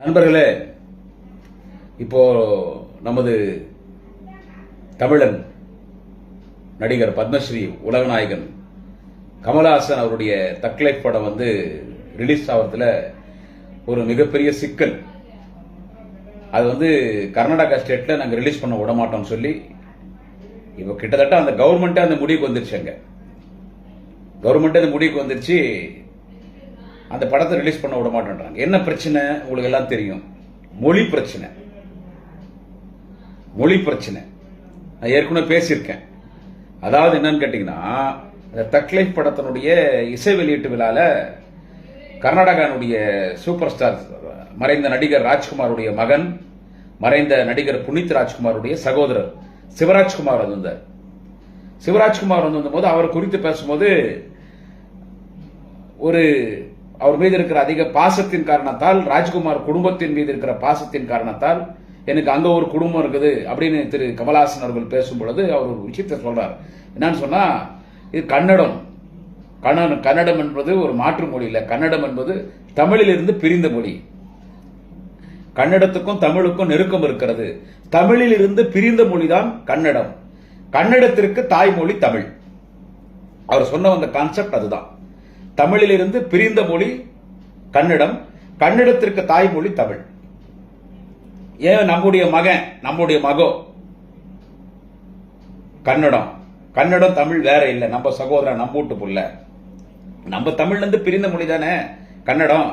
நண்பர்களே, இப்போ நமது தமிழன் நடிகர் பத்மஸ்ரீ உலகநாயகன் கமலஹாசன் அவருடைய தக்லைஃப் படம் ரிலீஸ் ஆகிறதுல ஒரு மிகப்பெரிய சிக்கல். அது கர்நாடகா ஸ்டேட்ல நாங்க ரிலீஸ் பண்ண விட மாட்டோம் சொல்லி இப்போ கிட்டத்தட்ட அந்த கவர்மெண்டே அந்த முடிவுக்கு வந்துருச்சு. கவர்மெண்டே அந்த முடிவுக்கு வந்துருச்சு, அந்த படத்தை ரிலீஸ் பண்ண விட மாட்டேன்றாங்க. என்ன பிரச்சனை உங்களுக்கு எல்லாம் தெரியும். மொழி பிரச்சனை. மொழி பிரச்சனை நான் ஏற்கனவே பேசியிருக்கேன். அதாவது என்னன்னு கேட்டீங்கன்னா, தக்லைஃப் படத்தினுடைய இசை வெளியீட்டு விழால கர்நாடகாவுடைய சூப்பர் ஸ்டார் மறைந்த நடிகர் ராஜ்குமாருடைய மகன், மறைந்த நடிகர் புனித் ராஜ்குமாருடைய சகோதரர் சிவராஜ்குமார் வந்தார். சிவராஜ்குமார் வந்தபோது அவர் குறித்து பேசும்போது, அவர் மீது இருக்கிற அதிக பாசத்தின் காரணத்தால், ராஜ்குமார் குடும்பத்தின் மீது இருக்கிற பாசத்தின் காரணத்தால் எனக்கு அங்க ஒரு குடும்பம் இருக்குது அப்படின்னு திரு கமலஹாசன் அவர்கள் பேசும் பொழுது அவர் ஒரு விஷயத்தை சொல்றார். என்னன்னு சொன்னா, இது கன்னடம். கன்னடம் என்பது ஒரு மாற்று மொழி இல்ல. கன்னடம் என்பது தமிழிலிருந்து பிரிந்த மொழி. கன்னடத்துக்கும் தமிழுக்கும் நெருக்கம் இருக்கிறது. தமிழில் இருந்து பிரிந்த மொழிதான் கன்னடம். கன்னடத்திற்கு தாய்மொழி தமிழ். அவர் சொன்ன அந்த கான்செப்ட் அதுதான். தமிழிலிருந்து பிரிந்த மொழி கன்னடம், கன்னடத்திற்கு தாய்மொழி தமிழ். ஏன் நம்முடைய மகன், நம்முடைய மகோ கன்னடம். கன்னடம் தமிழ் வேற இல்லை. நம்ம சகோதரன், நம்ம வீட்டு புள்ள. நம்ம தமிழ்ல இருந்து பிரிந்த மொழி தானே கன்னடம்.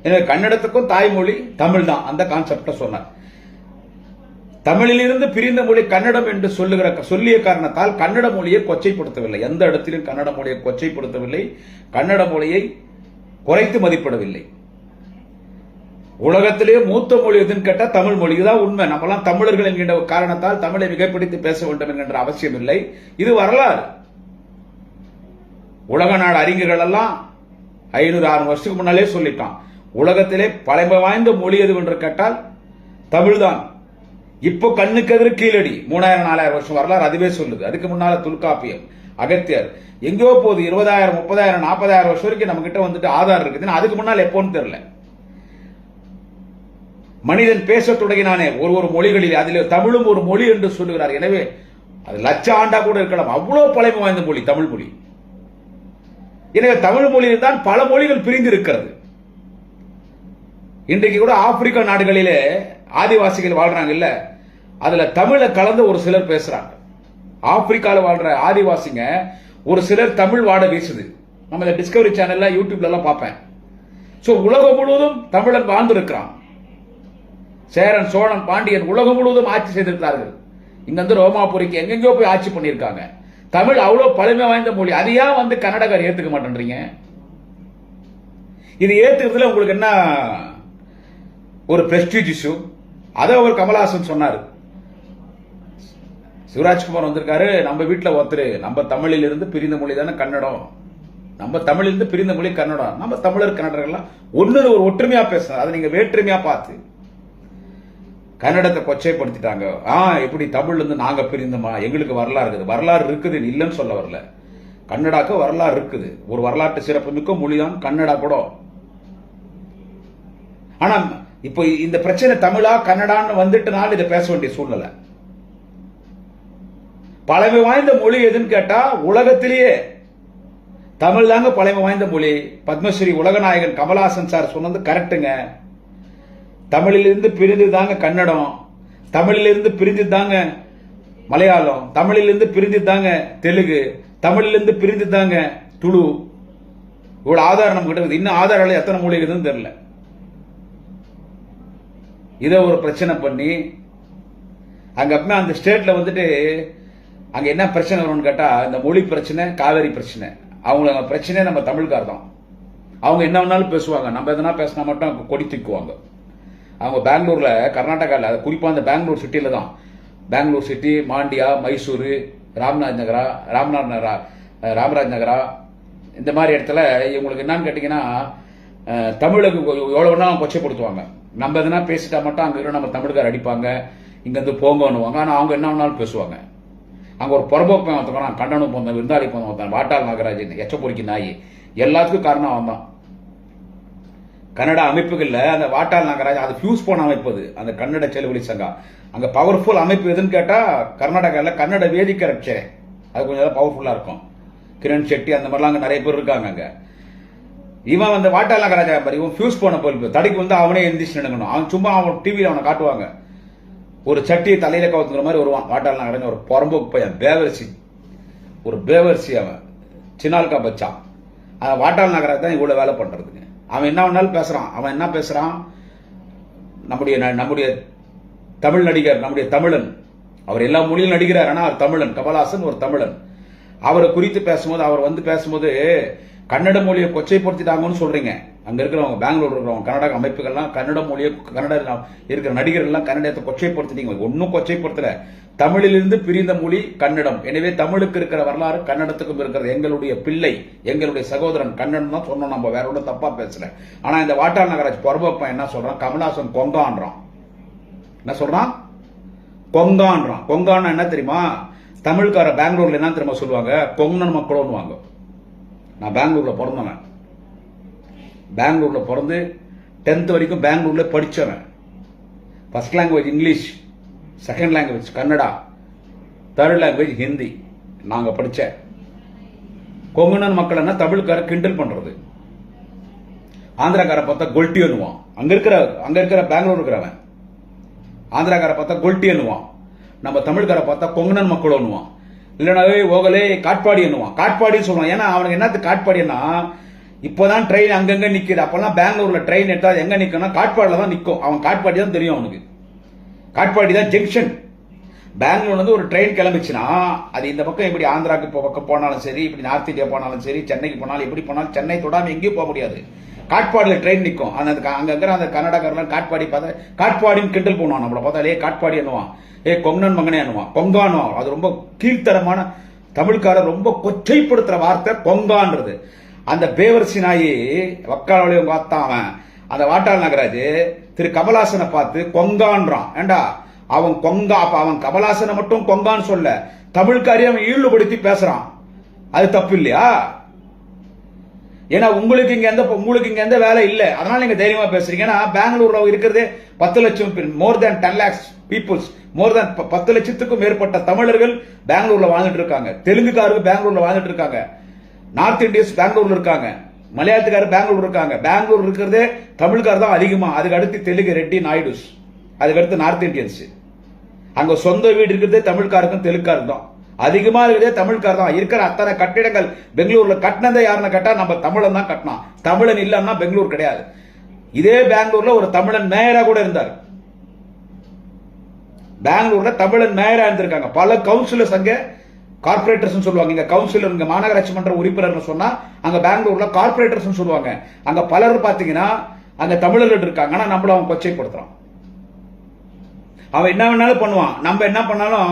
எனவே கன்னடத்துக்கும் தாய்மொழி தமிழ் தான். அந்த கான்செப்ட சொன்னார். தமிழிலிருந்து பிரிந்த மொழி கன்னடம் என்று சொல்லிய காரணத்தால் கன்னட மொழியை கொச்சைப்படுத்தவில்லை. எந்த இடத்திலும் கன்னட மொழியை கொச்சைப்படுத்தவில்லை. கன்னட மொழியை குறைத்து மதிப்பிடவில்லை. உலகத்திலேயே மூத்த மொழி எதுன்னு கேட்டா தமிழ் மொழி. இதுதான் உண்மை. நம்மளாம் தமிழர்கள் என்கின்ற காரணத்தால் தமிழை மிகைப்பிடித்து பேச வேண்டும் என்கின்ற அவசியம் இல்லை. இது வரலாறு. உலக நாடு அறிஞர்கள் எல்லாம் 500-600 வருஷத்துக்கு முன்னாலே சொல்லிட்டான், உலகத்திலே பழமை வாய்ந்த மொழி எது என்று கேட்டால் தமிழ்தான். இப்போ கண்ணுக்கு எதிர் கீழடி 3000-4000 வருஷம் வரலாறு அதுவே சொல்லுது. அதுக்கு முன்னால தொல்காப்பியம், அகத்தியர் எங்கேயோ போகுது. 20,000, 30,000, 40,000 வருஷம் வரைக்கும் நம்ம கிட்ட ஆதாரம் இருக்குது. அதுக்கு முன்னால் எப்போன்னு தெரியல. மனிதன் பேச தொடங்கினானே ஒரு மொழிகளில், அதில் தமிழும் ஒரு மொழி என்று சொல்லுகிறார். எனவே அது லட்ச ஆண்டா கூட இருக்கலாம். அவ்வளவு பழமை வாய்ந்த மொழி தமிழ் மொழி. எனவே தமிழ் மொழியில் தான் பல மொழிகள் பிரிந்து இருக்கிறது. இன்றைக்கு கூட ஆப்பிரிக்கா நாடுகளிலே ஆதிவாசிகள் வாழ்றாங்க இல்ல, அதுல தமிழை கலந்து ஒரு சிலர் பேசுறாங்க. ஆப்பிரிக்கால வாழ்ற ஆதிவாசிங்க ஒரு சிலர் தமிழ் வாட வீசுது. நம்ம இந்த டிஸ்கவரி சேனல்ல, யூடியூப்ல எல்லாம் பார்ப்பேன். சோ உலகம் முழுவதும் தமிழன் வாழ்ந்திருக்கிறான். சேரன், சோழன், பாண்டியன் உலகம் முழுவதும் ஆட்சி செய்திருக்கிறார்கள். இங்க ரோமாபுரிக்கு எங்கெங்கயோ போய் ஆட்சி பண்ணியிருக்காங்க. தமிழ் அவ்வளவு பழமை வாய்ந்த மொழி. அது ஏன் கன்னடக்காரர் ஏத்துக்க மாட்டேன்றீங்க? இது ஏத்துக்கிறதுல உங்களுக்கு என்ன ஒரு பிரஸ்டீஜ் இஷ்யூ? அதை அவர் கமலஹாசன் சொன்னார். சிவராஜ்குமார் வந்திருக்காரு, நம்ம வீட்டில் ஒருத்தர், நம்ம தமிழில் இருந்து பிரிந்த மொழி தானே கன்னடம். நம்ம தமிழிலிருந்து பிரிந்த மொழி கன்னடம். நம்ம தமிழர் கன்னடர்கள்லாம் ஒன்னு ஒரு ஒற்றுமையா பேசுறாங்க. அதை நீங்க வேற்றுமையா பார்த்து கன்னடத்தை கொச்சைப்படுத்திட்டாங்க. எப்படி தமிழ்ல இருந்து நாங்க பிரிந்தோமா? எங்களுக்கு வரலாறு இருக்குது. வரலாறு இருக்குது, இல்லைன்னு சொல்ல வரல. கன்னடாக்கு வரலாறு இருக்குது. ஒரு வரலாற்று சிறப்பு மிக்க மொழிதான் கன்னடா கூட. ஆனா இப்போ இந்த பிரச்சனை தமிழா கன்னடான்னு வந்துட்டுனால இதை பேச வேண்டிய சூழ்நிலை. பழமை வாய்ந்த மொழி எதுன்னு கேட்டா உலகத்திலேயே தமிழ் தாங்க பழமை வாய்ந்த மொழி. பத்மஸ்ரீ உலகநாயகன் கமலஹாசன் சார் சொன்னது கரெக்டுங்க. தமிழிலிருந்து பிரிந்து தாங்க கன்னடம், தமிழிலிருந்து பிரிந்து தாங்க மலையாளம், தமிழிலிருந்து பிரிந்து தாங்க தெலுங்கு, தமிழிலிருந்து பிரிந்து தாங்க துளு. இவ்வளவு ஆதாரம் நம்ம கிட்ட. இன்னும் ஆதாரம் எத்தனை மொழி இருக்குதுன்னு தெரியல. இதை ஒரு பிரச்சனை பண்ணி அங்க அந்த ஸ்டேட்ல அங்க என்ன பிரச்சனை வரும்னு கேட்டா, இந்த மொழி பிரச்சனை, காவேரி பிரச்சனை. அவங்க பிரச்சனை நம்ம தமிழ்கார் தான். அவங்க என்ன வேணாலும் பேசுவாங்க. நம்ம எதனா பேசினா மட்டும் கொடி தூக்குவாங்க. அவங்க பெங்களூர்ல, கர்நாடகாவில், குறிப்பா அந்த பெங்களூர் சிட்டியில தான், பெங்களூர் சிட்டி, மாண்டியா, மைசூரு, ராம்ராஜ் நகரா இந்த மாதிரி இடத்துல இவங்களுக்கு என்னன்னு கேட்டீங்கன்னா, தமிழுக்கு எவ்வளவு வேணாலும் கொச்சைப்படுத்துவாங்க. நம்ம எதனா பேசிட்டா மட்டும் அங்க நம்ம தமிழ்கார் அடிப்பாங்க, இங்க இருந்து போங்கன்னுவாங்க. ஆனா அவங்க என்ன வேணாலும் பேசுவாங்க. அங்க ஒரு புறம்போக்கு ஒருத்தவங்க, கண்டனம் போந்தவன், விருந்தாளி போந்தவன், வாட்டாள் நாகராஜன், எச்ச பொறிக்கு நாய், எல்லாத்துக்கும் காரணம் அவன் தான். கன்னட அமைப்புகள்ல அந்த வாட்டாள் நாகராஜ் அது ஃபியூஸ் போன அமைப்பு அது அந்த கன்னட செலுவலி சங்கம். அங்க பவர்ஃபுல் அமைப்பு எதுன்னு கேட்டா கர்நாடகாவில் கன்னட வேதிக்க ரட்சை, அது கொஞ்சம் பவர்ஃபுல்லா இருக்கும். கிரண் செட்டி அந்த மாதிரிலாம் அங்க நிறைய பேர் இருக்காங்க. அங்க இவன் வந்து வாட்டாள் நாகராஜா பாரு, இவன் ஃபியூஸ் போன பல்பு தடைக்கு வந்து அவனே எந்திரிச்சு நினைக்கணும். அவன் சும்மா அவன் டிவியில் அவனை காட்டுவாங்க, ஒரு சட்டியை தலையில கவுத்துக்கிற மாதிரி வருவான். வாட்டாள் நாகராஜன் ஒரு புறம்போக்கு பையன், பேவர்சி, ஒரு பேவர்சி. அவன் சின்னால்கா பச்சான். வாட்டாள் நாகராஜ் தான் இவ்வளவு வேலை பண்றதுங்க. அவன் என்ன வேணாலும் பேசுறான். அவன் என்ன பேசுறான், நம்முடைய தமிழ் நடிகர், நம்முடைய தமிழன், அவர் எல்லா மொழியும் நடிக்கிறார், ஆனா அவர் தமிழன். கமலஹாசன் ஒரு தமிழன். அவரை குறித்து பேசும்போது, அவர் வந்து பேசும்போது கன்னட மொழியை கொச்சைப்படுத்திட்டாங்கன்னு சொல்றீங்க. அங்க இருக்கிறவங்க, பெங்களூர் இருக்கிறவங்க, கன்னட அமைப்புகள்லாம் கன்னட மொழியை, கன்னட இருக்கிற நடிகர்கள்லாம் கன்னடத்தை கொச்சைப்படுத்திட்டீங்க. ஒன்னும் கொச்சைப்படுத்தல. தமிழிலிருந்து பிரிந்த மொழி கன்னடம். எனவே தமிழுக்கு இருக்கிற வரலாறு கன்னடத்துக்கும் இருக்கிறது. எங்களுடைய பிள்ளை, எங்களுடைய சகோதரன் கன்னடம் தான் சொன்னோம். நம்ம வேற ஒன்றும் தப்பா பேசல. ஆனா இந்த வாட்டாள் நாகராஜ் பொறப்பா என்ன சொல்றான், கமலஹாசன் கொங்கான்றான். என்ன சொல்றான், கொங்கான்றான். கொங்கான்னா என்ன தெரியுமா, தமிழ்கார பெங்களூர்ல என்ன தெரியுமா சொல்லுவாங்க, கொங்கன் மக்களோன்னு வாங்க. நான் பெங்களூர்ல பிறந்தவன். பெங்களூர்ல பிறந்து 10th வரைக்கும் பெங்களூர்ல படிச்சவன். First language English, second language Kannada, third language Hindi நாங்க படிச்ச. கொங்கணன் மக்கள் என்ன தமிழ்கார கிண்டல் பண்றது. ஆந்திராக்கார பார்த்தா கொல்ட்டி அனுவான். அங்க இருக்கிற பெங்களூர் இருக்கிறவன் ஆந்திராக்கார பார்த்தா கொல்ட்டி அனுவான். நம்ம தமிழ்கார பார்த்தா கொங்கணன் மக்கள் அனுவான். இல்லைனாவே ஓகலே காட்பாடி என்னுவான். காட்பாடின்னு சொல்லுவான். ஏன்னா அவனுக்கு என்னது காட்பாடினா, இப்போதான் ட்ரெயின் அங்கங்க நிக்குது. அப்பெல்லாம் பெங்களூர்ல ட்ரெயின் எடுத்தா எங்க நிக்கணும், காட்பாடில தான் நிக்கும். அவன் காட்பாடி தான் தெரியும் அவனுக்கு. காட்பாடி தான் ஜங்ஷன். பெங்களூர்ல இருந்து ஒரு ட்ரெயின் கிளம்பிச்சுன்னா அது இந்த பக்கம் இப்படி ஆந்திராக்கு பக்கம் போனாலும் சரி, இப்படி நார்த் இந்தியா போனாலும் சரி, சென்னைக்கு போனாலும் எப்படி போனாலும் சென்னை தொடாம எங்கேயும் போக முடியாது. காட்பாடியில் ட்ரெயின் நிற்கும். அங்க இருக்கிற அந்த கன்னடக்காரன் காட்பாடி பார்த்தா காட்பாடின்னு கிண்டல் பண்ணுவான். நம்மளை பார்த்தாலே காட்பாடி என்னவான், கொங்கன் மகனே என்னவான், கொங்கானுவான். அது ரொம்ப கீழ்த்தரமான தமிழ்காரர் ரொம்ப கொச்சைப்படுத்துற வார்த்தை கொங்கான்றது. அந்த பேவர்சி நாயி வக்காலி பார்த்தான். அந்த வாட்டாள் நாகராஜ் திரு கமலஹாசனை பார்த்து கொங்கான்றான். ஏண்டா அவன் கொங்கா, அவன் கமலஹாசனை மட்டும் கொங்கான்னு சொல்ல, தமிழ்காரி அவன் ஈடுபடுத்தி பேசுறான். அது தப்பு இல்லையா? ஏன்னா உங்களுக்கு இங்க எந்த வேலை இல்ல, அதனால நீங்க தைரியமா பேசுறீங்க. ஏன்னா பெங்களூர்ல இருக்கிறதே 10 லட்சம், மோர் தேன் 10 lakhs பீப்புள்ஸ், மோர் தேன் 10 லட்சத்துக்கும் மேற்பட்ட தமிழர்கள் பெங்களூர்ல வாழ்ந்துட்டு இருக்காங்க. தெலுங்குக்காரர்கள் பெங்களூர்ல வாழ்ந்துட்டு இருக்காங்க. நார்த் இந்தியன்ஸ் பெங்களூர்ல இருக்காங்க. மலையாளத்துக்காரர் பெங்களூர் இருக்காங்க. பெங்களூர் இருக்கிறதே தமிழ்காரர் தான் அதிகமா. அதுக்கு அடுத்து தெலுங்கு, ரெட்டி, நாயுடுஸ், அதுக்கு அடுத்து நார்த் இந்தியன்ஸ். அங்க சொந்த வீடு இருக்கிறதே தமிழ்காருக்கும் தெலுங்காரர் தான் அதிகமா இருக்கிறதே. தமிழ்காரர் தான் இருக்கிற அத்தனை கட்டிடங்கள் பெங்களூர்ல கட்டினதை யாருன்னு கேட்டா நம்ம தமிழன் தான் கட்டினான். தமிழன் இல்லன்னா பெங்களூர் கிடையாது. இதே பெங்களூர்ல ஒரு தமிழன் மேயரா கூட இருந்தார். பெங்களூர்ல தமிழன் மேயரா இருந்திருக்காங்க. பல கவுன்சிலர்ஸ் அங்க கார்பரேட்டர்ஸ் சொல்லுவாங்க. இங்க கவுன்சிலர், இங்க மாநகராட்சி மன்ற உறுப்பினர் சொன்னா அங்க பெங்களூர்ல கார்பரேட்டர்ஸ் சொல்லுவாங்க. அங்க பலர் பாத்தீங்கன்னா அங்க தமிழர்கள் இருக்காங்க. ஆனா நம்மள அவன் கொச்சைப்படுத்துறான். அவன் என்ன வேணாலும் பண்ணுவான். நம்ம என்ன பண்ணாலும்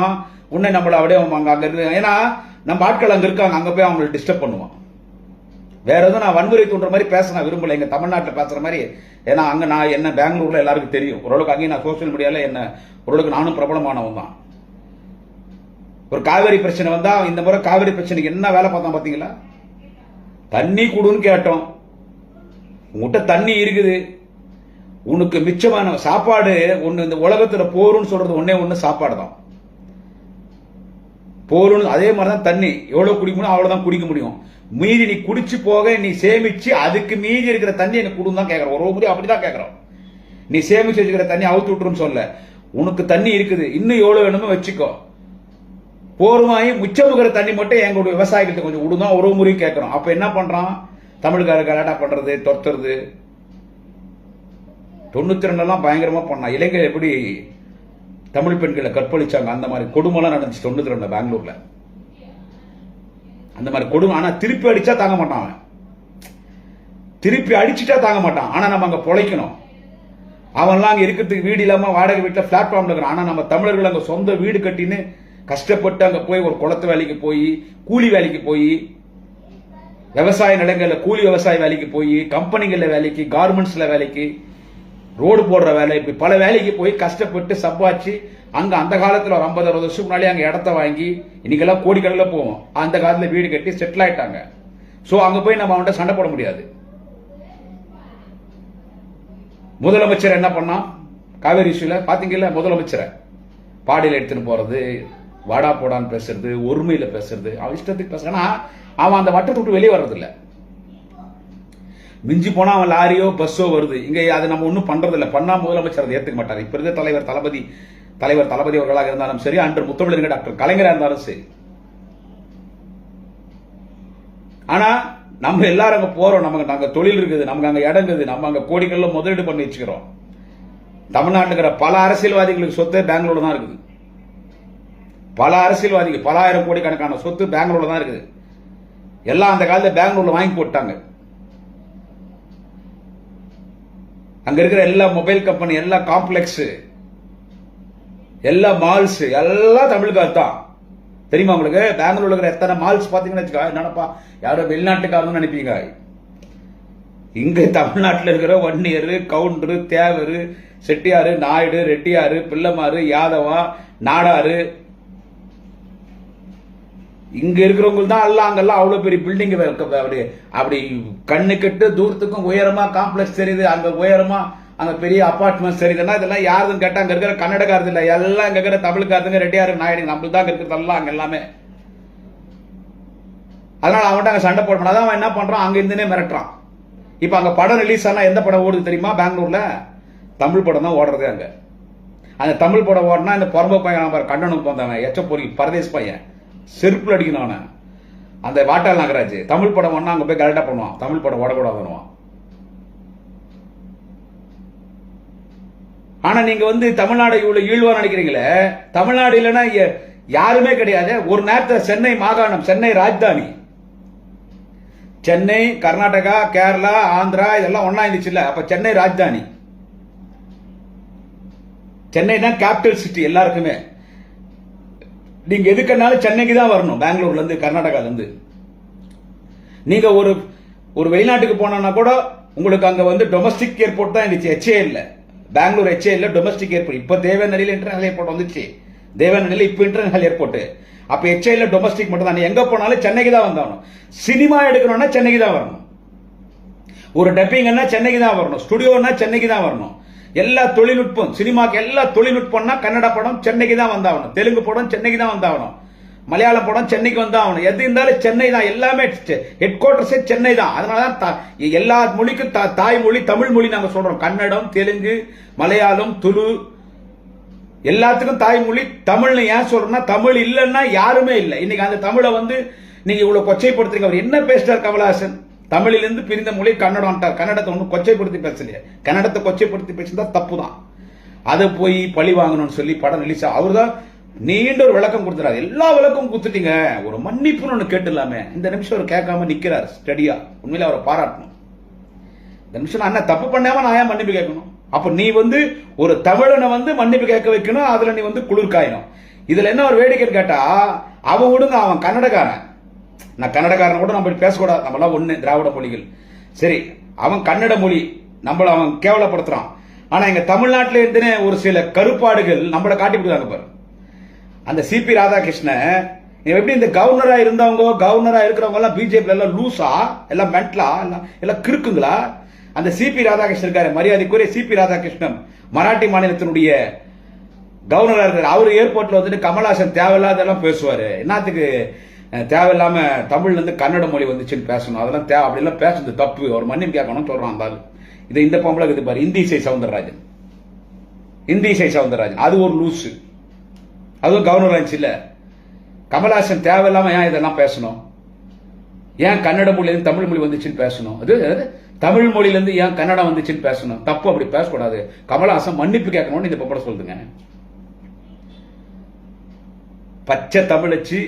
உன்னை நம்மள அப்படியே அங்க இருக்கு. ஏன்னா நம்ம ஆட்கள் அங்க இருக்காங்க, அங்க போய் அவங்களை டிஸ்டர்ப் பண்ணுவான். வேற எதுவும் நான் வன்முறை தூண்டுற மாதிரி பேச நான் விரும்பல, எங்க தமிழ்நாட்டில் பேசுற மாதிரி. ஏன்னா அங்க நான் என்ன பெங்களூர்ல எல்லாருக்கும் தெரியும் ஓரளவுக்கு. அங்கேயும் நான் சோசியல் மீடியால என்ன ஓரளவுக்கு நானும் பிரபலமானவன் தான். ஒரு காவிரி பிரச்சனை வந்தா, இந்த முறை காவிரி பிரச்சனைக்கு என்ன வேலை பார்த்தோம் பாத்தீங்களா? தண்ணி கொடுன்னு கேட்டோம். உங்ககிட்ட தண்ணி இருக்குது, உனக்கு மிச்சமான சாப்பாடு ஒண்ணு. இந்த உலகத்துல போருன்னு சொல்றது ஒண்ணு சாப்பாடு தான். போருன்னு அதே மாதிரிதான் தண்ணி. எவ்வளவு குடிக்க முடியும் அவ்வளவுதான் குடிக்க முடியும். மீதி நீ குடிச்சு போக நீ சேமிச்சு அதுக்கு மீதி இருக்கிற தண்ணி எனக்கு கொடுன்னு தான் கேட்கறோம். ஒரு முறை அப்படிதான் கேட்கறோம். நீ சேமிச்சு வச்சுக்கிற தண்ணி அவுத்து விட்டுருன்னு சொல்ல. உனக்கு தண்ணி இருக்குது, இன்னும் எவ்வளவு வேணுமோ வச்சுக்கோ. போருமாயி மிச்சமுகிற தண்ணி மட்டும் எங்களுடைய விவசாயிகளுக்கு கொஞ்சம் விடுதான் ஒரு முறையும் கேட்கறோம். அப்ப என்ன பண்றான் தமிழ்காரர், கலாட்டா பண்றது, தொத்துறது. 92 பயங்கரமா பண்ணான். இளைஞர் எப்படி தமிழ் பெண்களை கற்பழிச்சாங்க, அந்த மாதிரி கொடுமைலாம் நடந்துச்சு 92 பெங்களூர்ல. அந்த மாதிரி கொடுமை. ஆனா திருப்பி அடிச்சா தாங்க மாட்டான் அவன். திருப்பி அடிச்சுட்டா தாங்க மாட்டான். ஆனா நம்ம அங்க பொழைக்கணும். அவன்லாம் அங்க இருக்கிறதுக்கு வீடு இல்லாம வாடகை வீட்டுல பிளாட்ஃபார்ம்ல இருக்கிறான். ஆனா நம்ம தமிழர்கள் அங்க சொந்த வீடு கட்டின்னு கஷ்டப்பட்டு அங்க போய் ஒரு குளத்து வேலைக்கு போய், கூலி வேலைக்கு போய், விவசாய நிலங்கள்ல கூலி விவசாய வேலைக்கு போய், கம்பெனிகள்ல வேலைக்கு, கார்மெண்ட்ஸ்ல வேலைக்கு, ரோடு போடுற வேலை, இப்படி பல வேலைக்கு போய் கஷ்டப்பட்டு சம்பாதிச்சு அங்க அந்த காலத்துல ஒரு 50-60 வருஷம் முன்னாடி அங்க இடத்த வாங்கி, இன்னைக்கெல்லாம் கோடிக்கணக்கில் போவோம். அந்த காலத்துல வீடு கட்டி செட்டில் ஆயிட்டாங்க. சோ அங்க போய் நம்ம அவன்கிட்ட சண்டை போட முடியாது. முதலமைச்சர் என்ன பண்ணா காவேரி இஷ்யூல பாத்தீங்கல்ல, முதலமைச்சரை பாடியில் எடுத்துன்னு போறது, வாடா போடான்னு பேசுறது, ஒருமையில பேசுறது, அவன் இஷ்டத்துக்கு பேசுறானா அவன் அந்த வட்டத்தை விட்டு வெளியே வர்றது இல்ல. மிஞ்சி போனா அவன் லாரியோ பஸ்ஸோ வருது, இங்க அதை நம்ம ஒன்றும் பண்றது இல்லை. பண்ணா முதலமைச்சர் அதை ஏத்துக்க மாட்டார். இப்ப இருக்க தலைவர் தளபதி அவர்களாக இருந்தாலும் சரி, அன்று முத்தமிழர் டாக்டர் கலைஞராக இருந்தாலும் சரி. ஆனா நம்ம எல்லாரும் அங்க போறோம், நமக்கு அங்க தொழில் இருக்குது, நமக்கு அங்க இடம் இருக்குது, நம்ம அங்க கோடிகள்ல முதலீடு பண்ணி வச்சுக்கிறோம். தமிழ்நாட்டில் இருக்கிற பல அரசியல்வாதிகளுக்கு சொத்து பெங்களூர்ல தான் இருக்குது. பல அரசியல்வாதிகள் பல ஆயிரம் கோடி கணக்கான சொத்து பெங்களூர்ல தான் இருக்குது. எல்லாம் அந்த காலத்துல பெங்களூர்ல வாங்கி போட்டாங்க. அங்க இருக்கிற எல்லா மொபைல் கம்பெனி, எல்லா காம்ப்ளெக்ஸ், எல்லா மால்ஸ் எல்லாம் தமிழ்கார் தான். தெரியுமா உங்களுக்கு? பெங்களூர்ல இருக்கிற எத்தனை மால்ஸ் பாத்தீங்கன்னா என்னப்பா யாரோ வெளிநாட்டுக்காரன்னு நினைப்பீங்க. இங்க தமிழ்நாட்டில் இருக்கிற வன்னியர், கவுண்டரு, தேவர், செட்டியாரு, நாயுடு, ரெட்டியாரு, பிள்ளைமாரு, யாதவா, நாடாரு, இங்க இருக்கிறவங்க தான் எல்லாம் அங்கெல்லாம் அவ்வளவு பெரிய பில்டிங் அப்படி கண்ணு கெட்டு தூரத்துக்கும் உயரமா காம்ப்ளெக்ஸ் தெரியுது. அங்க உயரமா அங்க பெரிய அபார்ட்மெண்ட்ஸ் தெரியுதுன்னா இதெல்லாம் யாருன்னு கேட்டா அங்க இருக்கிற கன்னடக்காரது இல்ல, எல்லாம் அங்க இருக்கிற தமிழ்காரதுங்க, ரெட்டியாரு, நாயுடு, நம்மளுக்கு தான் இருக்கிறதெல்லாம் அங்க எல்லாமே. அதனால அவன்கிட்ட அங்க சண்டை போட அதான் அவன் என்ன பண்றான், அங்க இருந்துனே மிரட்டுறான். இப்ப அங்க படம் ரிலீஸ் ஆனா எந்த படம் ஓடுது தெரியுமா? பெங்களூர்ல தமிழ் படம் தான் ஓடுறது. அங்க அந்த தமிழ் படம் ஓடினா இந்த பரம்ப பையன் கண்டனம் வந்தவன் எச்சப்பொறி பரதேஷ் பையன் செருப்புல அடிக்கணும் அவனை. அந்த வாட்டாள் நாகராஜ் தமிழ் படம் ஒன்னா அங்க போய் கரெக்டா பண்ணுவான், தமிழ் படம் ஓடக்கூடாதுன்னுவான். ஆனா நீங்க வந்து தமிழ்நாடு இவ்வளவு ஈழ்வா நினைக்கிறீங்களே, தமிழ்நாடு இல்லைன்னா யாருமே கிடையாது. ஒரு நேரத்தில் சென்னை மாகாணம், சென்னை ராஜதானி, சென்னை, கர்நாடகா, கேரளா, ஆந்திரா இதெல்லாம் ஒன்னா இருந்துச்சு இல்ல. அப்ப சென்னை ராஜதானி, சென்னை தான் கேபிட்டல் சிட்டி எல்லாருக்குமே. நீங்க எதுக்குனாலும் சென்னைக்கு தான் வரணும், பெங்களூர்ல இருந்து, கர்நாடகால இருந்து. நீங்க ஒரு வெளிநாட்டுக்கு போனா கூட உங்களுக்கு அங்க வந்து டொமஸ்டிக் ஏர்போர்ட் தான் இருந்துச்சு, HA இல்ல. பெங்களூர் HA இல்ல, டொமஸ்டிக் ஏர்போர்ட். இப்ப தேவநெல்லியில் இன்டர்நேஷனல் ஏர்போர்ட் வந்துச்சு, தேவநெல்லியில் இப்ப இன்டர்நேஷனல் ஏர்போர்ட். அப்ப HA இல்ல, டொமஸ்டிக் மட்டும் தான். எங்க போனாலும் சென்னைக்கு தான் வந்தாகணும். சினிமா எடுக்கணும்னா சென்னைக்கு தான் வரணும், ஒரு டப்பிங்னா சென்னைக்கு தான் வரணும், ஸ்டுடியோனா சென்னைக்கு தான் வரணும். எல்லா தொழில்நுட்பம், சினிமாக்கு எல்லா தொழில்நுட்பம்னா கன்னட படம் சென்னைக்கு தான் வந்தாகணும், தெலுங்கு படம் சென்னைக்கு தான் வந்தாகணும், மலையாள படம் சென்னைக்கு வந்தாகணும். எது இருந்தாலும் சென்னை தான், எல்லாமே ஹெட் குவார்டர்ஸே சென்னை தான். அதனாலதான் எல்லா மொழிக்கும் தாய்மொழி தமிழ் மொழி நாங்க சொல்றோம். கன்னடம், தெலுங்கு, மலையாளம், துளு எல்லாத்துக்கும் தாய்மொழி தமிழ்னு ஏன் சொல்றோம்னா தமிழ் இல்லைன்னா யாருமே இல்லை. இன்னைக்கு அந்த தமிழை வந்து நீங்க இவ்வளவு கொச்சைப்படுத்துறீங்க. அவர் என்ன பேசிட்டார் கமலஹாசன்? தமிழிலிருந்து பிரிந்த மொழி கன்னடம். கன்னடத்தை ஒன்றும் கொச்சைப்படுத்தி பேசலையே, கன்னடத்தை கொச்சைப்படுத்தி பேசினா தப்பு தான். அதை போய் பழி வாங்கணும்னு சொல்லி படம் ரிலீஸ் அவர் தான் நீண்ட ஒரு விளக்கம் கொடுத்துறாரு. எல்லா விளக்கமும் கொடுத்துட்டீங்க, ஒரு மன்னிப்புன்னு ஒன்று கேட்டுலாமே. இந்த நிமிஷம் அவர் கேட்காம நிக்கிறார் ஸ்டடியா. உண்மையில அவரை பாராட்டணும். இந்த நிமிஷம் நான் என்ன தப்பு பண்ணாம நான் ஏன் மன்னிப்பு கேட்கணும்? அப்ப நீ வந்து ஒரு தமிழனை வந்து மன்னிப்பு கேட்க வைக்கணும், அதுல நீ வந்து குளிர் காயணும். இதுல என்ன ஒரு வேடிக்கை கேட்டா, அவன் விடுங்க, அவன் கன்னடக்காரன். நான் கன்னடக்காரன் கூட நம்ம பேசக்கூடாது, நம்மளாம் ஒண்ணு திராவிட மொழிகள். சரி, அவன் கன்னட மொழி, நம்மள அவன் கேவலப்படுத்துறான். ஆனா எங்க தமிழ்நாட்டில இருந்துன்னு ஒரு சில கருப்பாடுகள் நம்மள காட்டி கொடுத்தாங்க பாரு. அந்த CP ராதாகிருஷ்ணன் எப்படி இந்த கவர்னரா இருந்தவங்க, கவர்னரா இருக்கிறவங்க எல்லாம் பிஜேபி எல்லாம் லூசா, எல்லாம் மென்டலா, எல்லாம் கிறுக்குங்களா? அந்த CP ராதாகிருஷ்ணன் இருக்காரு, மரியாதைக்குரிய CP ராதாகிருஷ்ணன், மராட்டி மாநிலத்தினுடைய கவர்னரா இருக்காரு. அவரு ஏர்போர்ட்ல வந்துட்டு கமலஹாசன் தேவையில்லாதெல்லாம் பேசுவாரு. என்னத்துக்கு தேவையில்லாம தமிழ்ல இருந்து கன்னட மொழி வந்துச்சுன்னு பேசணும், அதெல்லாம் அப்படிலாம் பேசுறது தப்பு, அவர் மன்னிப்பு கேட்கணும்னு சொல்றான். அந்த இது இந்த பொம்பளை இது பாரு, இந்தி இசை சவுந்தரராஜன் அது ஒரு லூசு, அதுவும் கவர்னர் ஆச்சு இல்ல. கமலஹாசன் தேவையில்லாம ஏன் இதெல்லாம் பேசணும்? ஏன் கன்னட மொழியிலிருந்து தமிழ் மொழி வந்துச்சுன்னு பேசணும்? அது தமிழ் மொழியிலிருந்து ஏன் கன்னடம் வந்துச்சுன்னு பேசணும்? தப்பு, அப்படி பேசக்கூடாது. கமலஹாசன் மன்னிப்பு கேட்கணும்னு இந்த பொம்பளை சொல்லுங்க. பச்சை தமிழச்சி,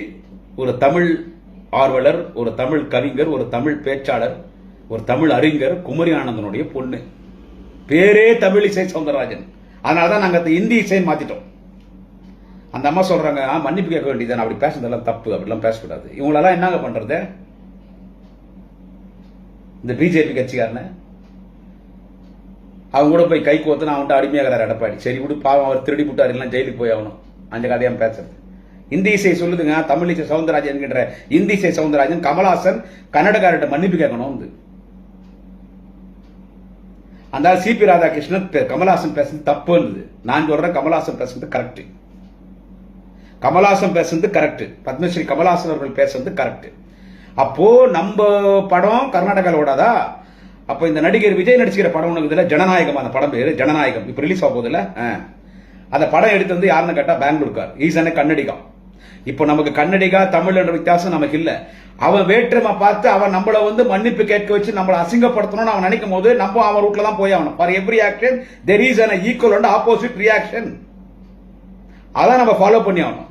ஒரு தமிழ் ஆர்வலர், ஒரு தமிழ் கவிஞர், ஒரு தமிழ் பேச்சாளர், ஒரு தமிழ் அறிஞர், குமரி ஆனந்தனுடைய பொண்ணு. பேரே தமிழ் இசை சவுந்தரராஜன். அதனாலதான் நாங்க இந்தி இசைன்னு மாத்திட்டோம். அந்த அம்மா சொல்றாங்க மன்னிப்பு கேட்க வேண்டியது, அப்படி பேசுறதெல்லாம் தப்பு, அப்படிலாம் பேசக்கூடாது. இவங்களெல்லாம் என்னங்க பண்றது? இந்த பிஜேபி கட்சிக்காரன அவங்க கூட போய் கை கோத்து அவன்கிட்ட அடிமையாகிறார் எடப்பாடி. சரி விடு, பாவம், அவர் திருடி விட்டார், எல்லாம் ஜெயிலுக்கு போய் ஆகணும். அந்த கதையாம பேசுறது. இந்தி இசை சொல்லுதுங்க, தமிழ் இசை சவுந்தரராஜன் என்கின்ற இந்தி இசை சவுந்தரராஜன் கமலஹாசன் கன்னடக்காரர்கிட்ட மன்னிப்பு கேட்கணும். அந்த சிபி ராதாகிருஷ்ணன் கமலஹாசன் பேசுறது தப்புன்னு நான் சொல்றேன். கமலஹாசன் பேசுறது கரெக்ட். கமலஹாசன் பேசுறது கரெக்ட். பத்மஸ்ரீ கமலஹாசன் அவர்கள் பேசுறது கரெக்ட். அப்போ நம்ம படம் கர்நாடகாவில் ஓடாதா? அப்போ இந்த நடிகர் விஜய் நடிச்சுக்கிற படம் ஒன்று இதுல ஜனநாயகம், அந்த படம் பேரு ஜனநாயகம், இப்ப ரிலீஸ் ஆக போகுதுல. அந்த படம் எடுத்து வந்து யாருன்னு கேட்டா பெங்களூர்கார், ஈசான கன்னடிகா. இப்போ நமக்கு கன்னடிகா தமிழ் என்ற வித்தியாசம் நமக்கு இல்ல. அவன் வேற்றுமை பார்த்து அவன் நம்மள வந்து மன்னிப்பு கேட்க வச்சு நம்மளை அசிங்கப்படுத்தணும்னு அவன் நினைக்கும் போது நம்ம அவன் ரூட்ல தான் போய் ஆகணும். For every action there is an equal and opposite reaction. அதான் நம்ம ஃபாலோ பண்ணி ஆகணும்.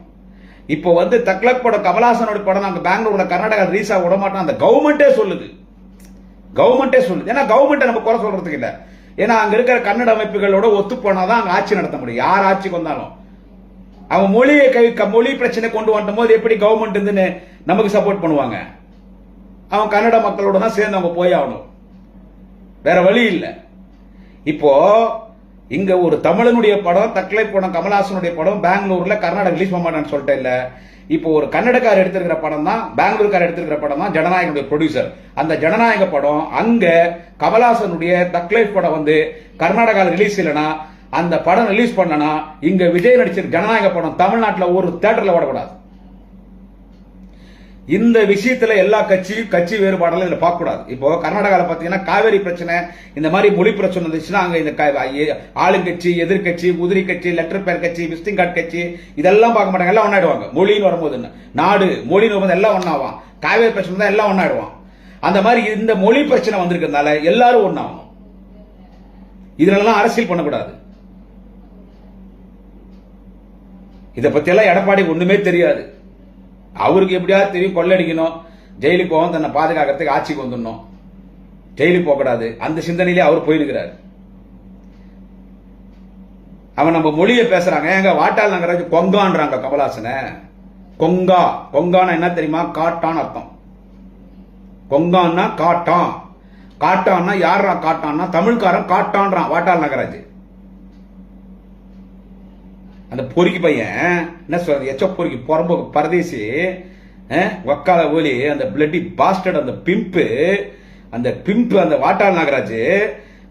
இப்போ வந்து தக்லக் படம், கமலஹாசனோட படம் நாங்க பெங்களூர்ல கர்நாடகா ரீசா விட மாட்டோம். அந்த கவர்மெண்டே சொல்லுது. ஏன்னா கவர்மெண்ட் நம்ம குறை சொல்றதுக்கு இல்ல. ஏன்னா அங்க இருக்கிற கன்னட அமைப்புகளோட ஒத்து போனாதான் அங்க ஆட்சி நடத்த முடியும். யார் ஆட்சிக்கு வந்தாலும் அவன் மொழி பிரச்சனை கொண்டு வந்தும் போது எப்படி கவர்மெண்ட் இருந்து நமக்கு சப்போர்ட் பண்ணுவாங்க? அவன் கன்னட மக்களோட தான் சேர்ந்து அவங்க போய் ஆகணும். வேற வழி இல்லை. இப்போ இங்க ஒரு தமிழனுடைய படம், தக்லை படம், கமலஹாசனுடைய படம் பெங்களூர்ல கர்நாடகா ரிலீஸ் பண்ண மாட்டான்னு சொல்லிட்டே இல்ல. இப்போ ஒரு கன்னடக்காரர் எடுத்திருக்கிற படம் தான், பெங்களூர்காரர் எடுத்திருக்கிற படம் தான் ஜனநாயகனுடைய ப்ரொடியூசர். அந்த ஜனநாயக படம் அங்க கமலஹாசனுடைய தக்லை படம் வந்து கர்நாடகாவில் ரிலீஸ் இல்லைன்னா, அந்த படம் ரிலீஸ் பண்ணனா இங்க விஜய் நடிச்சிருக்க ஜனநாயக படம் தமிழ்நாட்டில் ஒரு தியேட்டர்ல ஓடக்கூடாது. இந்த விஷயத்துல எல்லா கட்சி வேறுபாடெல்லாம் இதுல பார்க்க கூடாது. இப்போ கர்நாடகாவில் பாத்தீங்கன்னா காவேரி பிரச்சனை, இந்த மாதிரி மொழி பிரச்சனை இருந்துச்சுன்னா அங்க இந்த ஆளுங்கட்சி, எதிர்கட்சி, உதிரி கட்சி, லெட்டர் பேர் கட்சி, விசிட்டிங் கார்டு கட்சி இதெல்லாம் பார்க்க மாட்டாங்க. எல்லாம் ஒன்னாடுவாங்க. மொழின்னு வரும்போது நாடு மொழின்னு வரும்போது எல்லாம் ஒன்னாவான். காவேரி பிரச்சனை தான் எல்லாம் ஒன்னாடுவான். அந்த மாதிரி இந்த மொழி பிரச்சனை வந்திருக்கிறதுனால எல்லாரும் ஒன்னாகணும். இதுல அரசியல் பண்ணக்கூடாது. இதை பத்தி எல்லாம் எடப்பாடி ஒண்ணுமே தெரியாது. அவருக்கு எப்படியாவது தெரியும், கொள்ளடிக்கணும், ஜெயிலுக்கு போவோம், தன்னை பாதுகாக்கிறதுக்கு ஆட்சிக்கு வந்துடணும், ஜெயிலுக்கு போகக்கூடாது, அந்த சிந்தனையிலே அவர் போயிருக்கிறார். அவன் நம்ம மொழியை பேசுறாங்க. எங்க வாட்டாள் நகராஜ் கொங்கான்றாங்க கமலஹாசனை. கொங்கான்னா என்ன தெரியுமா? காட்டான் அர்த்தம். கொங்கான்னா காட்டான். காட்டான்னா யாரா காட்டான்னா தமிழ்காரன் காட்டான்றான் வாட்டாள் நகராஜ். அந்த பொறுக்கி பையன் என்ன சொல்றது, எச்ச பொறுக்கி பொறம்போக்கு பரதேசி வக்கால ஓலி, அந்த பிளட்டி பாஸ்டர்ட், அந்த பிம்பு அந்த வாட்டாள் நாகராஜ்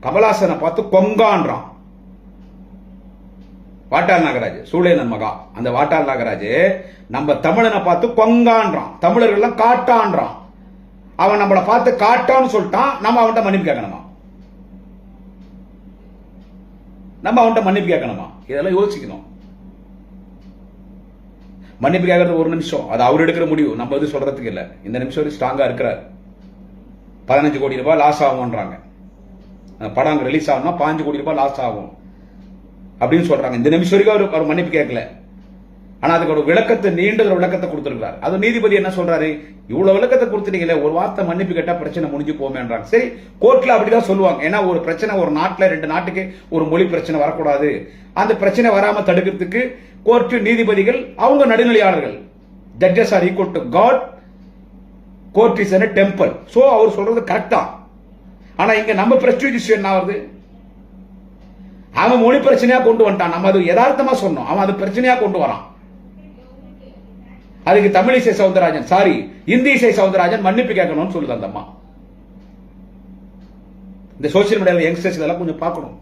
கமலஹாசனை பார்த்து கொங்கான்றான். வாட்டாள் நாகராஜ் சூழேனன் மகா. அந்த வாட்டாள் நாகராஜ் நம்ம தமிழனை பார்த்து கொங்கான்றான், தமிழர்கள் காட்டான்றான். அவன் நம்மளை பார்த்து காட்டான்னு சொல்லிட்டான். நம்ம அவன்கிட்ட மன்னிப்பு கேட்கணுமா? இதெல்லாம் யோசிக்கணும். மன்னிப்பு கேட்கறது ஒரு நிமிஷம், அது அவர் எடுக்கிற முடிவு, நம்ம எது சொல்றதுக்கு இல்ல. இந்த நிமிஷம் ஸ்ட்ராங்கா இருக்கிறார். 15 கோடி ரூபாய் லாஸ் ஆகும்ன்றாங்க. படம் ரிலீஸ் ஆகும்னா 5 கோடி ரூபாய் லாஸ் ஆகும் அப்படின்னு சொல்றாங்க. இந்த நிமிஷம் வரைக்கும் அவர் மன்னிப்பு கேட்கல. ஆனா அதுக்கு ஒரு விளக்கத்தை, நீண்ட ஒரு விளக்கத்தை கொடுத்திருக்காரு. அது நீதிபதி என்ன சொல்றாரு, இவ்வளவு விளக்கத்தை கொடுத்துட்டீங்களே, ஒரு வார்த்தை மன்னிப்பு கேட்டா பிரச்சனை முடிஞ்சு போமேன்றாங்க. சரி, கோர்ட்ல அப்படிதான் சொல்லுவாங்க. ஏன்னா ஒரு பிரச்சனை, ஒரு நாட்டுல 2 நாட்டுக்கு ஒரு மொழி பிரச்சனை வரக்கூடாது. அந்த பிரச்சனை வராம தடுக்கிறதுக்கு கோர்ட் நீதிபதிகள் அவங்க நடுநிலையாளர்கள். Judges are equal to God, court is a temple. So அவர் சொல்றது கரெக்டா. ஆனா இங்க நம்ம பிரஸ்டீஜ் என்ன ஆகுது, அவன் மொழி பிரச்சனையா கொண்டு வந்துட்டான். நம்ம அது யதார்த்தமா சொன்னோம், அவன் அது பிரச்சனையா கொண்டு வரான். அதுக்கு தமிழிசை சவுந்தரராஜன், சாரி இந்தி இசை சவுந்தரராஜன் மன்னிப்பு கேட்கணும்னு சொல்லுது அந்த அம்மா. இந்த சோசியல் மீடியாவில் யங்ஸ்டர்ஸ் இதெல்லாம் கொஞ்சம் பார்க்கணும்.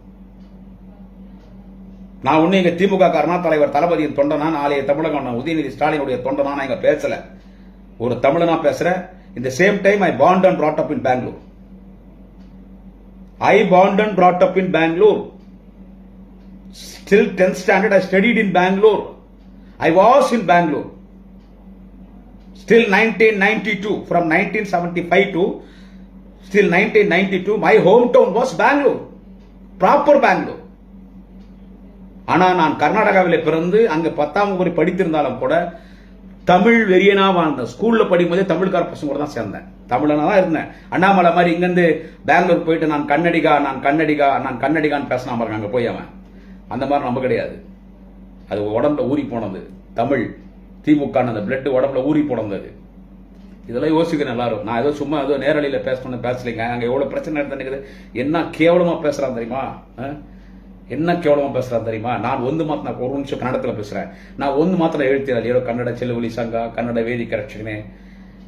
நான் ஒண்ணு எங்க திமுக காரனா, தலைவர் தளபதியின் தொண்டனா, நாளைய தமிழகம் உதயநிதி ஸ்டாலினுடைய தொண்டனா நான் இங்க பேசல. ஒரு தமிழனா பேசுறேன். இந்த same time I born and brought up in Bangalore. I born and brought up in Bangalore. Still 10th standard I studied in Bangalore. I was in Bangalore. Still 1992, from 1975 to still 1992, my hometown was Bangalore. Proper Bangalore. ஆனா நான் கர்நாடகாவில் பிறந்து அங்க 10ஆம் வகுப்பு படித்திருந்தாலும் கூட தமிழ் வெறியனா வாழ்ந்தேன். ஸ்கூல்ல படிக்கும்போதே தமிழ்கார பசங்க கூட தான் சேர்ந்தேன். தமிழனா தான் இருந்தேன். அண்ணாமலை மாதிரி இங்கிருந்து பெங்களூர் போயிட்டு நான் கன்னடிகான்னு பேசினா பாருங்க அங்க போய் அவன். அந்த மாதிரி நம்ம கிடையாது. அது உடம்புல ஊறி போனது தமிழ். திமுக அந்த பிளட் உடம்புல ஊறி போனது. இதெல்லாம் யோசிக்கணும் எல்லாரும். நான் ஏதோ சும்மா ஏதோ நேரடியில பேசணும்னு பேசலைங்க. அங்க எவ்வளவு பிரச்சனை நடந்துக்குது, என்ன கேவலமா பேசுறான் தெரியுமா? என்ன கேவலமா பேசுறான் தெரியுமா? நான் ಒಂದು ಮಾತು ನಾನು ஒரு நிமிஷம் ಕನ್ನಡத்துல பேசுறேன். நான் ಒಂದು ಮಾತ್ರ ಹೇಳ್ತೀನಿ. ಅಲ್ಲಿರೋ ಕನ್ನಡ ಚೆಲುವಲಿ ಸಂಘ, ಕನ್ನಡ ವೇದಿಕೆ ರಕ್ಷಣೆ,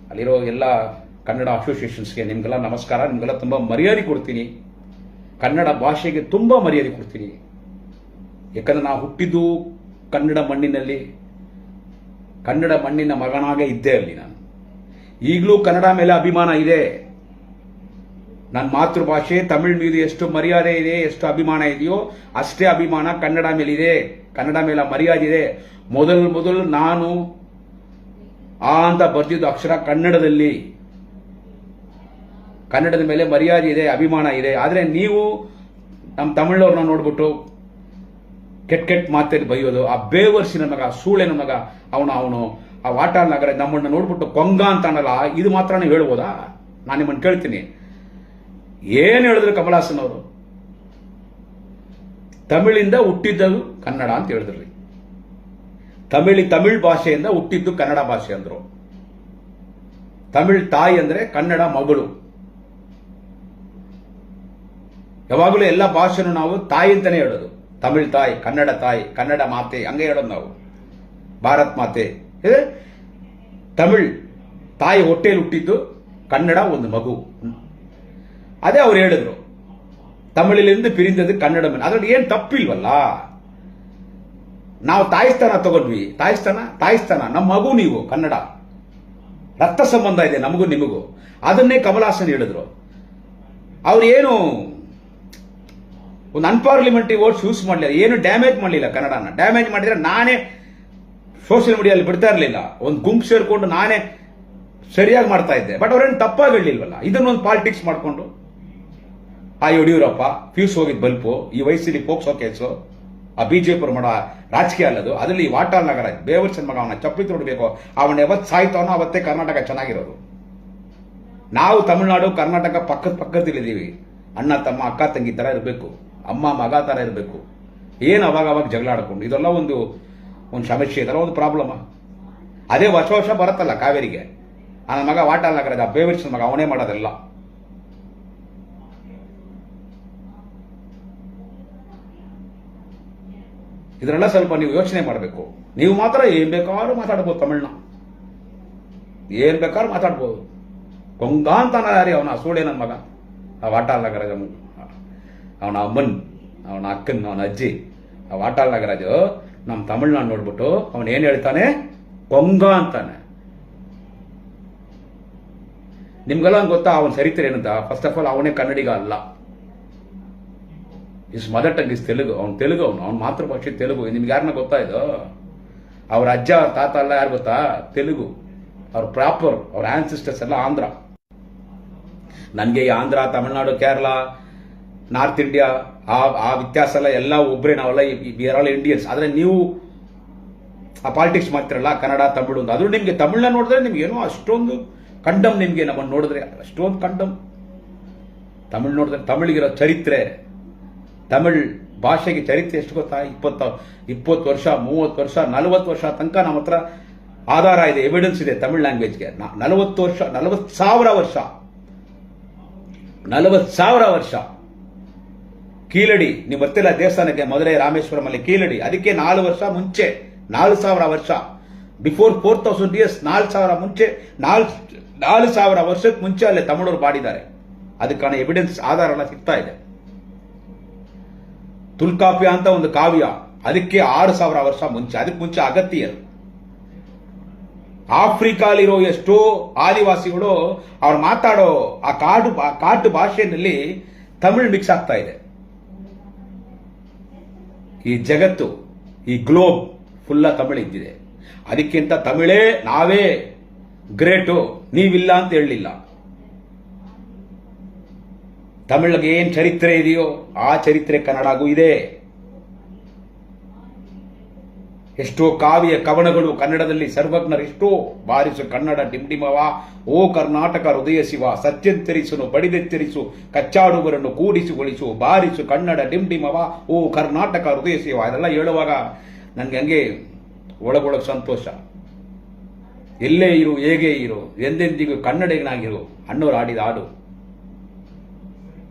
ಅಲ್ಲಿರೋ ಎಲ್ಲ ಕನ್ನಡ ಅಸೋಸಿಯೇಷನ್ಸ್ಗೆ ನಿಮ್ಗೆಲ್ಲ ನಮಸ್ಕಾರ. ನಿಮ್ಗೆಲ್ಲ ತುಂಬಾ ಮರ್ಯಾದೆ ಕೊಡ್ತೀನಿ. ಕನ್ನಡ ಭಾಷೆಗೆ ತುಂಬಾ ಮರ್ಯಾದೆ ಕೊಡ್ತೀನಿ. ಯಾಕಂದ್ರೆ ನಾವು ಹುಟ್ಟಿದ್ದು ಕನ್ನಡ ಮಣ್ಣಿನಲ್ಲಿ, ಕನ್ನಡ ಮಣ್ಣಿನ ಮಗನಾಗೆ ಇದ್ದೆ ಅಲ್ಲಿ ನಾನು. ಈಗಲೂ ಕನ್ನಡ ಮೇಲೆ ಅಭಿಮಾನ ಇದೆ. ನನ್ನ ಮಾತೃಭಾಷೆ ತಮಿಳ್ ಮೇಲೆ ಎಷ್ಟು ಮರ್ಯಾದೆ ಇದೆ, ಎಷ್ಟು ಅಭಿಮಾನ ಇದೆಯೋ ಅಷ್ಟೇ ಅಭಿಮಾನ ಕನ್ನಡ ಮೇಲಿದೆ. ಕನ್ನಡ ಮೇಲೆ ಮರ್ಯಾದೆ ಇದೆ. ಮೊದಲು ನಾನು ಆ ಅಂತ ಬರ್ತಿದ್ದು ಅಕ್ಷರ ಕನ್ನಡದಲ್ಲಿ. ಕನ್ನಡದ ಮೇಲೆ ಮರ್ಯಾದೆ ಇದೆ, ಅಭಿಮಾನ ಇದೆ. ಆದರೆ ನೀವು ನಮ್ಮ ತಮಿಳವ್ರನ್ನ ನೋಡ್ಬಿಟ್ಟು ಕೆಟ್ಟ ಮಾತಲ್ಲಿ ಬೈಯೋದು, ಆ ಬೇವರ್ಸಿನ ಮಗ, ಸೂಳೆನ ಮಗ, ಅವನು ಆ ವಾಟಾಳ್ ನಗರ ನಮ್ಮನ್ನ ನೋಡ್ಬಿಟ್ಟು ಕೊಂಗ ಅಂತ ಅನ್ನಲ್ಲ, ಇದು ಮಾತ್ರ ನೀವು ಹೇಳ್ಬೋದಾ? ನಾನು ನಿಮ್ಮನ್ನು ಕೇಳ್ತೀನಿ, ಏನು ಹೇಳಿದ್ರು ಕಮಲ್ ಹಾಸನ್ ಅವರು? ತಮಿಳಿಂದ ಹುಟ್ಟಿದ್ದು ಕನ್ನಡ ಅಂತ ಹೇಳಿದ್ರಿ. ತಮಿಳ್ ಭಾಷೆಯಿಂದ ಹುಟ್ಟಿದ್ದು ಕನ್ನಡ ಭಾಷೆ ಅಂದ್ರು. ತಮಿಳ್ ತಾಯಿ ಅಂದ್ರೆ ಕನ್ನಡ ಮಗಳು. ಯಾವಾಗಲೂ ಎಲ್ಲ ಭಾಷೆನೂ ನಾವು ತಾಯಿ ಅಂತಾನೆ ಹೇಳೋದು. ತಮಿಳ್ ತಾಯಿ, ಕನ್ನಡ ತಾಯಿ, ಕನ್ನಡ ಮಾತೆ ಹಂಗೆ ಹೇಳೋದು ನಾವು. ಭಾರತ್ ಮಾತೆ. ತಮಿಳ್ ತಾಯಿ ಹೊಟ್ಟೆಯಲ್ಲಿ ಹುಟ್ಟಿದ್ದು, ಕನ್ನಡ ಒಂದು ಮಗು. ಅದೇ ಅವ್ರು ಹೇಳಿದ್ರು, ತಮಿಳಿನಿಂದ ಪಿರಿಂದದ್ದು ಕನ್ನಡ ಮೇಲೆ. ಅದ್ರಲ್ಲಿ ಏನ್ ತಪ್ಪಿಲ್ವಲ್ಲ. ನಾವು ತಾಯಿಸ್ತಾನ ತಗೊಂಡ್ವಿ. ತಾಯಿಸ್ತಾನ ನಮ್ಮ ಮಗು, ನೀವು ಕನ್ನಡ ರಕ್ತ ಸಂಬಂಧ ಇದೆ ನಮಗೂ ನಿಮಗೂ. ಅದನ್ನೇ ಕಮಲ್ ಹಾಸನ್ ಹೇಳಿದ್ರು. ಅವ್ರು ಏನು ಒಂದು ಅನ್ಪಾರ್ಲಿಮೆಂಟರಿ ವರ್ಡ್ಸ್ ಯೂಸ್ ಮಾಡಲಿಲ್ಲ, ಏನು ಡ್ಯಾಮೇಜ್ ಮಾಡಲಿಲ್ಲ. ಕನ್ನಡನ ಡ್ಯಾಮೇಜ್ ಮಾಡಿದ್ರೆ ನಾನೇ ಸೋಷಿಯಲ್ ಮೀಡಿಯಾದಲ್ಲಿ ಬಿಡ್ತಾ ಇರಲಿಲ್ಲ. ಒಂದು ಗುಂಪು ಸೇರ್ಕೊಂಡು ನಾನೇ ಸರಿಯಾಗಿ ಮಾಡ್ತಾ ಇದ್ದೆ. ಬಟ್ ಅವ್ರೇನು ತಪ್ಪಾಗಿ ಹೇಳಿಲ್ವಲ್ಲ. ಇದನ್ನೊಂದು ಪಾಲಿಟಿಕ್ಸ್ ಮಾಡಿಕೊಂಡು ಆ ಯಡಿಯೂರಪ್ಪ ಫ್ಯೂಸ್ ಹೋಗಿದ್ ಬಲ್ಪು, ಈ ವಯಸ್ಸಲ್ಲಿ ಪೋಕ್ಸೋ ಕೇಸು, ಆ ಬಿಜೆಪಿ ಮಾಡೋ ರಾಜಕೀಯ ಅಲ್ಲದು. ಅದರಲ್ಲಿ ವಾಟಾಳ್ ನಗರ ಬೇವರ್ಸನ್ ಮಗ, ಅವನ ಚಪ್ಪಲಿ ತೊಡಬೇಕು. ಅವನ ಯಾವತ್ತು ಸಾಯ್ತಾವನೋ ಅವತ್ತೇ ಕರ್ನಾಟಕ ಚೆನ್ನಾಗಿರೋದು. ನಾವು ತಮಿಳುನಾಡು ಕರ್ನಾಟಕ ಪಕ್ಕದಲ್ಲಿದ್ದೀವಿ. ಅಣ್ಣ ತಮ್ಮ, ಅಕ್ಕ ತಂಗಿ ತರ ಇರಬೇಕು, ಅಮ್ಮ ಮಗ ತರ ಇರಬೇಕು. ಏನು ಅವಾಗ ಜಗಳ ಆಡ್ಕೊಂಡು, ಇದೆಲ್ಲ ಒಂದು ಸಮಸ್ಯೆ, ಇದೆಲ್ಲ ಒಂದು ಪ್ರಾಬ್ಲಮ್. ಅದೇ ವರ್ಷ ಬರುತ್ತಲ್ಲ ಕಾವೇರಿಗೆ. ನನ್ನ ಮಗ ವಾಟಾಳ್ ನಗರದ ಬೇವರ್ಸನ್ ಮಗ, ಅವನೇ ಮಾಡೋದೆಲ್ಲ. ಇದನ್ನೆಲ್ಲ ಸ್ವಲ್ಪ ನೀವು ಯೋಚನೆ ಮಾಡಬೇಕು. ನೀವು ಮಾತ್ರ ಏನ್ ಬೇಕಾದ್ರೂ ಮಾತಾಡ್ಬೋದು, ತಮಿಳ್ನ ಏನ್ ಬೇಕಾದ್ರೂ ಮಾತಾಡ್ಬೋದು. ಕೊಂಗ ಅಂತಾನ ಯಾರಿ ಅವನ ಸೂಳೆ ನನ್ನ ಮಗ, ಆ ವಾಟಾಳ್ ನಗರಾಜ, ಅವನ ಅಮ್ಮನ್, ಅವನ ಅಕ್ಕನ್, ಅವನ ಅಜ್ಜಿ, ಆ ವಾಟಾಳ್ ನಗರಾಜು ನಮ್ಮ ತಮಿಳ್ನಾಡು ನೋಡ್ಬಿಟ್ಟು ಅವನ್ ಏನ್ ಹೇಳ್ತಾನೆ, ಕೊಂಗ ಅಂತಾನೆ. ನಿಮ್ಗೆಲ್ಲ ಗೊತ್ತಾ ಅವನ ಚರಿತ್ರೆ ಏನಂತ? ಫಸ್ಟ್ ಆಫ್ ಆಲ್ ಅವನೇ ಕನ್ನಡಿಗ ಅಲ್ಲ. Is mother tongue is Telugu. ಅವನ ಮಾತೃಭಾಷೆ ತೆಲುಗು. ನಿಮ್ಗೆ ಯಾರನ್ನ ಗೊತ್ತಾ ಇದು? ಅವ್ರ ಅಜ್ಜ ತಾತ ಎಲ್ಲ ಯಾರು ಗೊತ್ತಾ? ತೆಲುಗು. ಅವ್ರ ಪ್ರಾಪರ್, ಅವ್ರ ಆನ್ಸಿಸ್ಟರ್ಸ್ ಎಲ್ಲ ಆಂಧ್ರ. ನನಗೆ ಈ ಆಂಧ್ರ, ತಮಿಳುನಾಡು, ಕೇರಳ, ನಾರ್ತ್ ಇಂಡಿಯಾ ಆ ವ್ಯತ್ಯಾಸ ಎಲ್ಲ ಒಬ್ಬರೇ, ನಾವೆಲ್ಲ ವಿ ಆರ್ ಆಲ್ ಇಂಡಿಯನ್ಸ್. ಆದ್ರೆ ನೀವು ಆ ಪಾಲಿಟಿಕ್ಸ್ ಮಾಡ್ತಿರಲ್ಲ, ಕನ್ನಡ ತಮಿಳು, ಅದು ನಿಮ್ಗೆ ತಮಿಳ್ನ ನೋಡಿದ್ರೆ ನಿಮ್ಗೆ ಏನೋ ಅಷ್ಟೊಂದು ಕಂಡಮ್. ನಿಮ್ಗೆ ನಮ್ಮನ್ನು ನೋಡಿದ್ರೆ ಅಷ್ಟೊಂದು ಕಂಡಮ್. ತಮಿಳ್ ನೋಡಿದ್ರೆ ತಮಿಳಿಗಿರೋ ಚರಿತ್ರೆ, ತಮಿಳ್ ಭಾಷೆಗೆ ಚರಿತ್ರೆ ಎಷ್ಟು ಗೊತ್ತಾ? 20 ವರ್ಷ, 30 ವರ್ಷ, 40 ವರ್ಷ ತನಕ ನಮ್ಮ ಹತ್ರ ಆಧಾರ ಇದೆ, ಎವಿಡೆನ್ಸ್ ಇದೆ ತಮಿಳ್ ಲ್ಯಾಂಗ್ವೇಜ್ಗೆ. 40 ವರ್ಷ, 40,000 ವರ್ಷ. ಕೀಲಡಿ, ನೀವು ಬರ್ತಿಲ್ಲ ದೇವಸ್ಥಾನಕ್ಕೆ, ಮಧುರೈ ರಾಮೇಶ್ವರಂ ಅಲ್ಲಿ ಕೀಲಡಿ, ಅದಕ್ಕೆ 4 ವರ್ಷ ಮುಂಚೆ, 4,000 ವರ್ಷ ಬಿಫೋರ್ 4,000 ಇಯರ್ಸ್, 4,000 ಮುಂಚೆ, 4,000 ವರ್ಷಕ್ಕೆ ಮುಂಚೆ ಅಲ್ಲೇ ತಮಿಳರು ಬಾಡಿದ್ದಾರೆ. ಅದಕ್ಕಾன ಎವಿಡೆನ್ಸ್, ಆಧಾರ ಎಲ್ಲ ಸಿಗ್ತಾ ಇದೆ. ತುಲ್ಕಾಪ್ಯ ಅಂತ ಒಂದು ಕಾವ್ಯ, ಅದಕ್ಕೆ 6,000 ವರ್ಷ ಮುಂಚೆ, ಅದಕ್ಕೆ ಮುಂಚೆ ಅಗತ್ಯರು. ಆಫ್ರಿಕಾಲಿರೋ ಎಷ್ಟೋ ಆದಿವಾಸಿಗಳು ಅವ್ರು ಮಾತಾಡೋ ಆ ಕಾಡು ಭಾಷೆಯಲ್ಲಿ ತಮಿಳ್ ಮಿಕ್ಸ್ ಆಗ್ತಾ ಇದೆ. ಈ ಜಗತ್ತು, ಈ ಗ್ಲೋಬ್ ಫುಲ್ಲ ತಮಿಳ್ ಇದ್ದಿದೆ. ಅದಕ್ಕಿಂತ ತಮಿಳೇ ನಾವೇ ಗ್ರೇಟು, ನೀವಿಲ್ಲ ಅಂತ ಹೇಳಲಿಲ್ಲ. ತಮಿಳಿಗೆ ಏನ್ ಚರಿತ್ರೆ ಇದೆಯೋ ಆ ಚರಿತ್ರೆ ಕನ್ನಡಗೂ ಇದೆ. ಎಷ್ಟೋ ಕಾವ್ಯ ಕವನಗಳು ಕನ್ನಡದಲ್ಲಿ ಸರ್ವಜ್ಞರು ಎಷ್ಟೋ. ಬಾರಿಸು ಕನ್ನಡ ಡಿಂಡಿಮವ, ಓ ಕರ್ನಾಟಕ ಹೃದಯ ಶಿವ, ಸತ್ಯಂತರಿಸುನು ಬಡಿದೆತ್ತರಿಸು, ಕಚ್ಚಾಡುವರನ್ನು ಕೂಡಿಸಿಗೊಳಿಸು, ಬಾರಿಸು ಕನ್ನಡ ಡಿಂಡಿಮವ, ಓ ಕರ್ನಾಟಕ ಹೃದಯ ಶಿವ. ಅದೆಲ್ಲ ಹೇಳುವಾಗ ನನಗೆ ಹಂಗೆ ಒಳಗೊಳಗೆ ಸಂತೋಷ. ಎಲ್ಲೇ ಇರು, ಹೇಗೆ ಇರು, ಎಂದೆಂದಿಗೂ ಕನ್ನಡಿಗನಾಗಿರು ಅಣ್ಣವ್ರು ಆಡಿದ ಹಾಡು.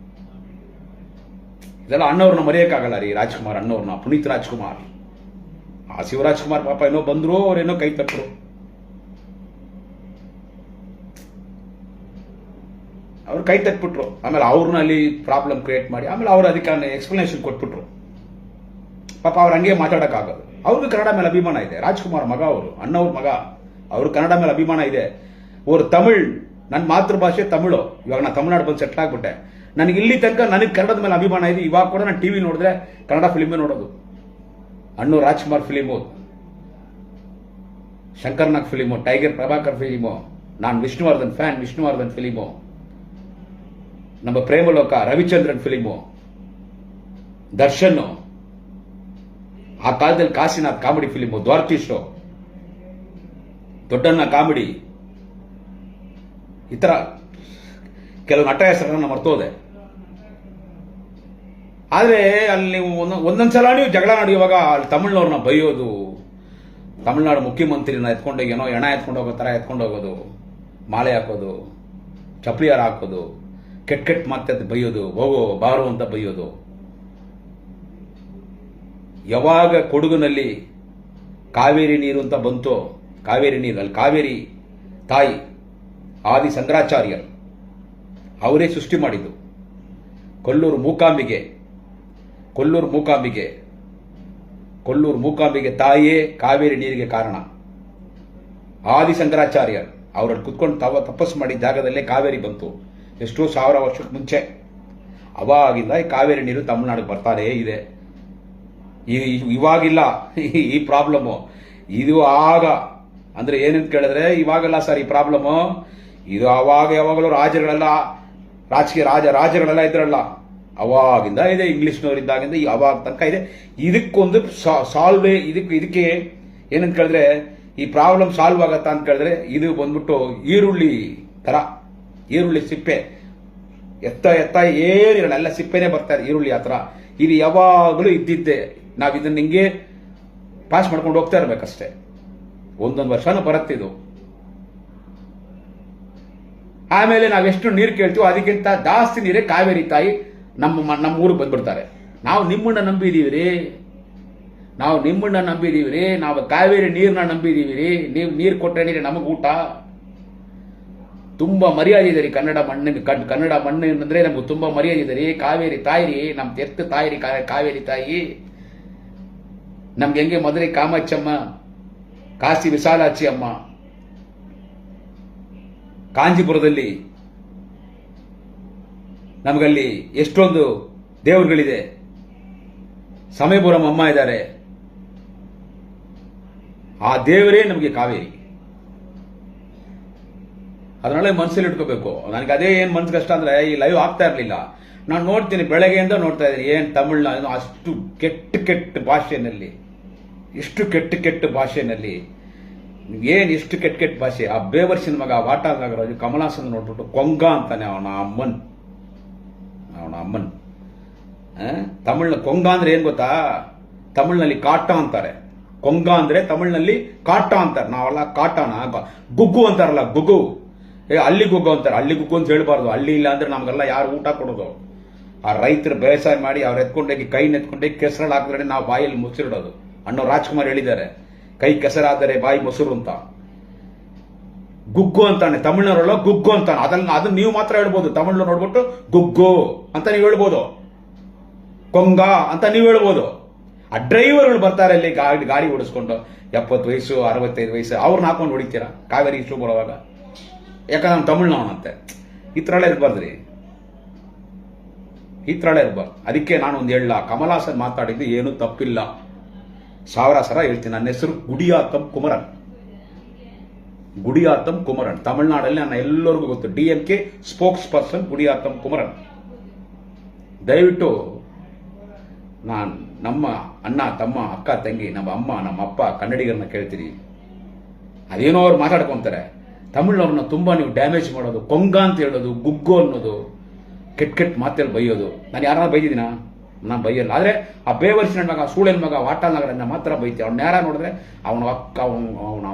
ಇದೆಲ್ಲ ಅಣ್ಣವ್ರನ್ನ ಮರೆಯಕ್ಕಾಗಲ್ಲ ರೀ. ರಾಜ್ಕುಮಾರ್ ಅಣ್ಣವ್ರನ್ನ, ಪುನೀತ್ ರಾಜ್ಕುಮಾರ್, ಆ ಶಿವರಾಜ್ಕುಮಾರ್ ಪಾಪ ಏನೋ ಬಂದ್ರು, ಅವ್ರೇನೋ ಕೈ ತಪ್ಪರು. ಅವ್ರು ಕೈ ತಟ್ಬಿಟ್ರು. ಆಮೇಲೆ ಅವ್ರನ್ನ ಅಲ್ಲಿ ಪ್ರಾಬ್ಲಮ್ ಕ್ರಿಯೇಟ್ ಮಾಡಿ ಆಮೇಲೆ ಅವ್ರು ಅದಕ್ಕೆ ಎಕ್ಸ್ಪ್ಲನೇಷನ್ ಕೊಟ್ಬಿಟ್ರು. ಪಾಪ ಅವ್ರು ಹಂಗೆ ಮಾತಾಡೋಕ್ಕಾಗೋದು. ಅವ್ರಿಗೂ ಕನ್ನಡ ಮೇಲೆ ಅಭಿಮಾನ ಇದೆ. ರಾಜ್ಕುಮಾರ್ ಮಗ ಅವರು, ಅಣ್ಣವ್ರ ಮಗ, ಅವರು ಕನ್ನಡ ಮೇಲೆ ಅಭಿಮಾನ ಇದೆ. ಅವರು ತಮಿಳ್, ನನ್ನ ಮಾತೃಭಾಷೆ ತಮಿಳು. ಇವಾಗ ನಾನು ತಮಿಳ್ನಾಡು ಬಂದು ಸೆಟ್ಲ್ ಆಗ್ಬಿಟ್ಟೆ. ನನಗೆ ಇಲ್ಲಿ ತನಕ ನನಗೆ ಕನ್ನಡದ ಮೇಲೆ ಅಭಿಮಾನ ಇದೆ. ಇವಾಗ ಕೂಡ ನಾನು ಟಿವಿ ನೋಡಿದ್ರೆ ಕನ್ನಡ ಫಿಲ್ಮೇ ನೋಡೋದು. ಅಣ್ಣು Rajkumar film, Shankarnag film, Tiger Prabhakar film, ನಾನು ವಿಷ್ಣುವರ್ಧನ್ ಫ್ಯಾನ್, ವಿಷ್ಣುವರ್ಧನ್ ಫಿಲಿಮು, ನಮ್ಮ ಪ್ರೇಮಲೋಕ ರವಿಚಂದ್ರನ್ ಫಿಲಿಮು, ದರ್ಶನ್, ಆ ಕಾಲದಲ್ಲಿ Kashinath comedy film, Dwaraki show, ದೊಡ್ಡಣ್ಣ ಕಾಮಿಡಿ, ಈ ತರ ಕೆಲವು ನಟ ಹೆಸರನ್ನ ಮರ್ತೋದೆ. ಆದ್ರೆ ಅಲ್ಲಿ ನೀವು ಒಂದೊಂದ್ಸಲ ನೀವು ಜಗಳ ನಡೆಯುವಾಗ ಅಲ್ಲಿ ತಮಿಳ್ನವ್ರನ್ನ ಬೈಯೋದು, ತಮಿಳ್ನಾಡು ಮುಖ್ಯಮಂತ್ರಿನ ಎತ್ಕೊಂಡೋಗಿ ಏನೋ ಎಣ ಎತ್ಕೊಂಡು ಹೋಗೋ ತರ ಎತ್ಕೊಂಡು ಹೋಗೋದು, ಮಾಲೆ ಹಾಕೋದು, ಚಪ್ಪಲಿ ಹಾರ ಹಾಕೋದು, ಕೆಟ್ಟ ಮಾತೆ ಬೈಯೋದು, ಹೋಗೋ ಬಾರು ಅಂತ ಬೈಯೋದು. ಯಾವಾಗ ಕೊಡಗಿನಲ್ಲಿ ಕಾವೇರಿ ನೀರು ಅಂತ ಬಂತು, ಕಾವೇರಿ ನೀರು, ಅಲ್ಲಿ ಕಾವೇರಿ ತಾಯಿ ಆದಿ ಶಂಕರಾಚಾರ್ಯರು ಅವರೇ ಸೃಷ್ಟಿ ಮಾಡಿದ್ದು. ಕೊಲ್ಲೂರು ಮೂಕಾಂಬಿಗೆ ತಾಯಿಯೇ ಕಾವೇರಿ ನೀರಿಗೆ ಕಾರಣ. ಆದಿ ಶಂಕರಾಚಾರ್ಯರು ಅವರಲ್ಲಿ ಕುತ್ಕೊಂಡು ತಪಸ್ಸು ಮಾಡಿದ ಜಾಗದಲ್ಲೇ ಕಾವೇರಿ ಬಂತು, ಎಷ್ಟೋ 1000 ವರ್ಷಕ್ಕೆ ಮುಂಚೆ. ಅವಾಗಿಂದ ಈ ಕಾವೇರಿ ನೀರು ತಮಿಳುನಾಡಿಗೆ ಬರ್ತಾನೇ ಇದೆ. ಇವಾಗಿಲ್ಲ ಈ ಪ್ರಾಬ್ಲಮ್ಮು. ಇದು ಆಗ ಅಂದ್ರೆ ಏನಂತ ಕೇಳಿದ್ರೆ ಇವಾಗಲ್ಲ ಸರ್ ಈ ಪ್ರಾಬ್ಲಮ್ಮು. ಇದು ಅವಾಗ ಯಾವಾಗಲೂ ರಾಜರುಗಳೆಲ್ಲ ಇದ್ರಲ್ಲ, ಅವಾಗಿಂದ ಇದೆ. ಇಂಗ್ಲಿಷ್ನವರಿದ್ದಾಗಿಂದ ಅವಾಗ ತನಕ ಇದೆ. ಇದಕ್ಕೊಂದು ಸಾಲ್ವ್, ಇದಕ್ಕೆ ಏನಂತ ಕೇಳಿದ್ರೆ ಈ ಪ್ರಾಬ್ಲಮ್ ಸಾಲ್ವ್ ಆಗತ್ತಾ ಅಂತ ಕೇಳಿದ್ರೆ ಇದು ಬಂದ್ಬಿಟ್ಟು ಈರುಳ್ಳಿ ತರ, ಈರುಳ್ಳಿ ಸಿಪ್ಪೆ ಎತ್ತ ಏನಿರಲ್ಲ, ಎಲ್ಲ ಸಿಪ್ಪೆನೇ ಬರ್ತಾರೆ ಈರುಳ್ಳಿ ಹತ್ರ. ಇದು ಯಾವಾಗಲೂ ಇದ್ದಿದ್ದೆ. ನಾವು ಇದನ್ನ ಹಿಂಗೆ ಪಾಸ್ ಮಾಡ್ಕೊಂಡು ಹೋಗ್ತಾ ಇರ್ಬೇಕಷ್ಟೇ. ಒಂದೊಂದು ವರ್ಷನೂ ಬರುತ್ತಿದ್ದು. ಆಮೇಲೆ ನಾವೆಷ್ಟು ನೀರು ಕೇಳ್ತೀವೋ ಅದಕ್ಕಿಂತ ಜಾಸ್ತಿ ನೀರೇ ಕಾವೇರಿ ತಾಯಿ ನಮ್ಮ ಊರಿಗೆ ಬಂದ್ಬಿಡ್ತಾರೆ. ನಾವು ನಿಮ್ಮನ್ನ ನಂಬಿದೀವಿ, ನಾವು ಕಾವೇರಿ ನೀರನ್ನ ನಂಬಿದೀವಿ. ನೀವು ನೀರು ಕೊಟ್ಟರೆ ನೀರು ನಮಗೆ ಊಟ. ತುಂಬಾ ಮರ್ಯಾದೆ ಇದೆ ರೀ ಕನ್ನಡ ಮಣ್ಣು ಅಂದ್ರೆ ನಮ್ಗೆ ತುಂಬಾ ಮರ್ಯಾದೆ ಇದೆ ರೀ. ಕಾವೇರಿ ತಾಯಿ ನಮ್ ತೆತ್ತು ತಾಯಿರಿ ಕಾವೇರಿ ತಾಯಿ. ನಮ್ಗೆ ಹೆಂಗೆ ಮಧುರೈ ಕಾಮಾಕ್ಷಮ್ಮ, ಕಾಶಿ ವಿಶಾಲಾಕ್ಷಿ ಅಮ್ಮ, ಕಾಂಜಿಪುರದಲ್ಲಿ ನಮಗಲ್ಲಿ ಎಷ್ಟೊಂದು ದೇವರುಗಳಿದೆ. ಸಮಯಪುರಂ ಅಮ್ಮ ಇದ್ದಾರೆ. ಆ ದೇವರೇ ನಮಗೆ ಕಾವೇರಿ. ಅದನ್ನೆಲ್ಲ ಮನಸ್ಸಲ್ಲಿ ಇಟ್ಕೋಬೇಕು. ನನಗೆ ಅದೇ ಏನ್ ಮನ್ಸು ಕಷ್ಟ ಅಂದ್ರೆ ಈ ಲೈವ್ ಆಗ್ತಾ ಇರ್ಲಿಲ್ಲ. ನಾನು ನೋಡ್ತೀನಿ, ಬೆಳಗ್ಗೆಯಿಂದ ನೋಡ್ತಾ ಇದ್ದೀನಿ. ಏನ್ ತಮಿಳ್ನಾಡು ಅಷ್ಟು ಕೆಟ್ಟ ಭಾಷೆನಲ್ಲಿ, ಎಷ್ಟು ಕೆಟ್ಟ ಭಾಷೆನಲ್ಲಿ, ಏನ್ ಎಷ್ಟು ಕೆಟ್ಟ ಭಾಷೆ. ಆ ಬೇವರ್ಸಿನ ಮಗ ವಾಟಾಳ್ ನಾಗರಾಜು ಕಮಲಾಸನ್ ನೋಡ್ಬಿಟ್ಟು ಕೊಂಗ ಅಂತಾನೆ ಅವನ ಅಮ್ಮನ್. ತಮಿಳ್ನ ಕೊಂಗ ಅಂದ್ರೆ ಏನ್ ಗೊತ್ತಾ? ತಮಿಳ್ನಲ್ಲಿ ಕಾಟ ಅಂತಾರೆ. ಕೊಂಗ ಅಂದ್ರೆ ತಮಿಳ್ನಲ್ಲಿ ಕಾಟ ಅಂತಾರೆ. ನಾವೆಲ್ಲ ಕಾಟನ ಗುಗ್ಗು ಅಂತಾರಲ್ಲ, ಗುಗ್ಗು. ಅಲ್ಲಿ ಗುಗ್ಗು ಅಂತಾರೆ. ಅಲ್ಲಿ ಗುಗ್ಗು ಅಂತ ಹೇಳ್ಬಾರ್ದು. ಅಲ್ಲಿ ಇಲ್ಲ ಅಂದ್ರೆ ನಮ್ಗೆಲ್ಲ ಯಾರು ಊಟ ಕೊಡೋದು? ಆ ರೈತರು ಬೇಸಾಯ ಮಾಡಿ ಅವ್ರು ಎತ್ಕೊಂಡೋಗಿ ಕೈನ ಎತ್ಕೊಂಡೋಗಿ ಕೆಸರಲ್ಲಿ ಹಾಕಿದ್ರೆ ನಾವು ಬಾಯಲ್ಲಿ ಮೊಸರಿಡೋದು. ಅಣ್ಣೋ ರಾಜ್ಕುಮಾರ್ ಹೇಳಿದ್ದಾರೆ, ಕೈ ಕೆಸರಾದರೆ ಬಾಯಿ ಮೊಸರು ಅಂತ. ಗುಗ್ಗು ಅಂತಾನೆ ತಮಿಳ್ನವರೆಲ್ಲ, ಗುಗ್ಗು ಅಂತಾನೆ. ಅದನ್ನ ನೀವು ಮಾತ್ರ ಹೇಳ್ಬೋದು. ತಮಿಳು ನೋಡ್ಬಿಟ್ಟು ಗುಗ್ಗು ಅಂತ ನೀವು ಹೇಳ್ಬೋದು, ಕೊಂಗ ಅಂತ ನೀವು ಹೇಳ್ಬೋದು. ಆ ಡ್ರೈವರ್ಗಳು ಬರ್ತಾರೆ ಅಲ್ಲಿ ಗಾಡಿ ಓಡಿಸ್ಕೊಂಡು 70 ವಯಸ್ಸು 65 ವಯಸ್ಸು, ಅವ್ರನ್ನ ಹಾಕೊಂಡು ಹೊಡಿತೀರಾ ಕಾವೇರಿ ಇಷ್ಟು ಬರುವಾಗ? ಯಾಕಂದ್ರೆ ನಾನು ತಮಿಳ್ನವನಂತೆ. ಈ ತರ ಎಲ್ಲ ಇರ್ಬಾರ್ದ್ರಿ, ಈ ತರ ಎಲ್ಲ ಇರ್ಬಾರ್ದು. ಅದಕ್ಕೆ ನಾನು ಒಂದು ಹೇಳಲ್ಲ, ಕಮಲಾಸನ್ ಮಾತಾಡಿದ್ದು ಏನು ತಪ್ಪಿಲ್ಲ. 1000 ಸಲ ಹೇಳ್ತೀನಿ. ನನ್ನ ಹೆಸರು ಗುಡಿಯಾತ್ತಂ ಕುಮರನ್. ತಮಿಳ್ನಾಡಲ್ಲಿ ನನ್ನ ಎಲ್ಲರಿಗೂ ಗೊತ್ತು. DMK spokesperson Gudiyatham Kumaran. ದಯವಿಟ್ಟು ನಾನು ನಮ್ಮ ಅಣ್ಣ ತಮ್ಮ ಅಕ್ಕ ತಂಗಿ, ನಮ್ಮ ಅಮ್ಮ ನಮ್ಮ ಅಪ್ಪ ಕನ್ನಡಿಗರನ್ನ ಕೇಳ್ತೀನಿ. ಅದೇನೋ ಅವ್ರು ಮಾತಾಡ್ಕೊಂತಾರೆ. ತಮಿಳ್ನವ್ರನ್ನ ತುಂಬಾ ನೀವು ಡ್ಯಾಮೇಜ್ ಮಾಡೋದು, ಕೊಂಗ ಅಂತ ಹೇಳೋದು, ಗುಗ್ಗು ಅನ್ನೋದು, ಕೆಟ್ಟ ಮಾತಲ್ಲಿ ಬೈಯೋದು. ನಾನು ಯಾರನ್ನ ಬೈದಿದ್ದೀನ? ನಾನು ಬೈಯಲ್ಲ. ಆದ್ರೆ ಆ ಬೇವರ್ಸಿನ ಮಗ, ಸೂಳೆನ ಮಗ, ವಾಟಾಳ್ ನಗರನ್ನ ಮಾತ್ರ ಬೈತಿ. ಅವ್ನ ನೇರ ನೋಡಿದ್ರೆ ಅವನ ಅಕ್ಕ ಅವನ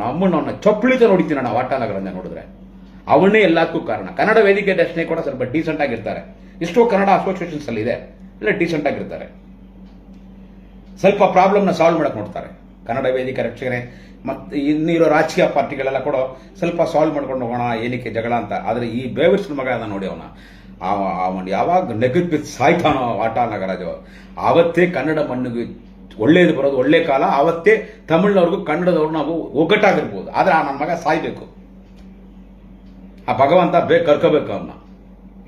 ಅಮ್ಮನ ಚಪ್ಪಳಿತ ನೋಡಿತೀನಿ ನಾನು ವಾಟಾಳ್ ನಗರನ್ನ ನೋಡಿದ್ರೆ. ಅವನೇ ಎಲ್ಲದಕ್ಕೂ ಕಾರಣ. ಕನ್ನಡ ವೇದಿಕೆ ದರ್ಶನ ಕೂಡ ಸ್ವಲ್ಪ ಡೀಸೆಂಟ್ ಆಗಿರ್ತಾರೆ. ಎಷ್ಟೋ ಕನ್ನಡ ಅಸೋಸಿಯೇಷನ್ಸ್ ಅಲ್ಲಿ ಇದೆ, ಎಲ್ಲ ಡೀಸೆಂಟ್ ಆಗಿರ್ತಾರೆ. ಸ್ವಲ್ಪ ಪ್ರಾಬ್ಲಮ್ನ ಸಾಲ್ವ್ ಮಾಡಕ್ ನೋಡ್ತಾರೆ. ಕನ್ನಡ ವೇದಿಕೆ ರಕ್ಷಣೆ ಮತ್ತು ಇನ್ನಿರೋ ರಾಜಕೀಯ ಪಾರ್ಟಿಗಳೆಲ್ಲ ಕೂಡ ಸ್ವಲ್ಪ ಸಾಲ್ವ್ ಮಾಡ್ಕೊಂಡು ಹೋಗೋಣ ಏನಕ್ಕೆ ಜಗಳ ಅಂತ. ಆದರೆ ಈ ಬೇವರ್ಸ್ನ ಮಗ ಅದ ನೋಡಿ ಅವನು ಯಾವಾಗ ನೆಗದ್ ಬಿದ್ದು ಸಾಯ್ತಾನೋ ಆಟ ನಗರಾಜು, ಆವತ್ತೇ ಕನ್ನಡ ಮಣ್ಣಿಗೆ ಒಳ್ಳೇದು ಬರೋದು, ಒಳ್ಳೆ ಕಾಲ ಆವತ್ತೇ. ತಮಿಳ್ನವ್ರಿಗೂ ಕನ್ನಡದವ್ರು ನಾವು ಒಗ್ಗಟ್ಟಾಗಿರ್ಬೋದು. ಆದರೆ ಆ ನನ್ನ ಮಗ ಸಾಯ್ಬೇಕು, ಆ ಭಗವಂತ ಕರ್ಕೋಬೇಕು ಅವನ್ನ.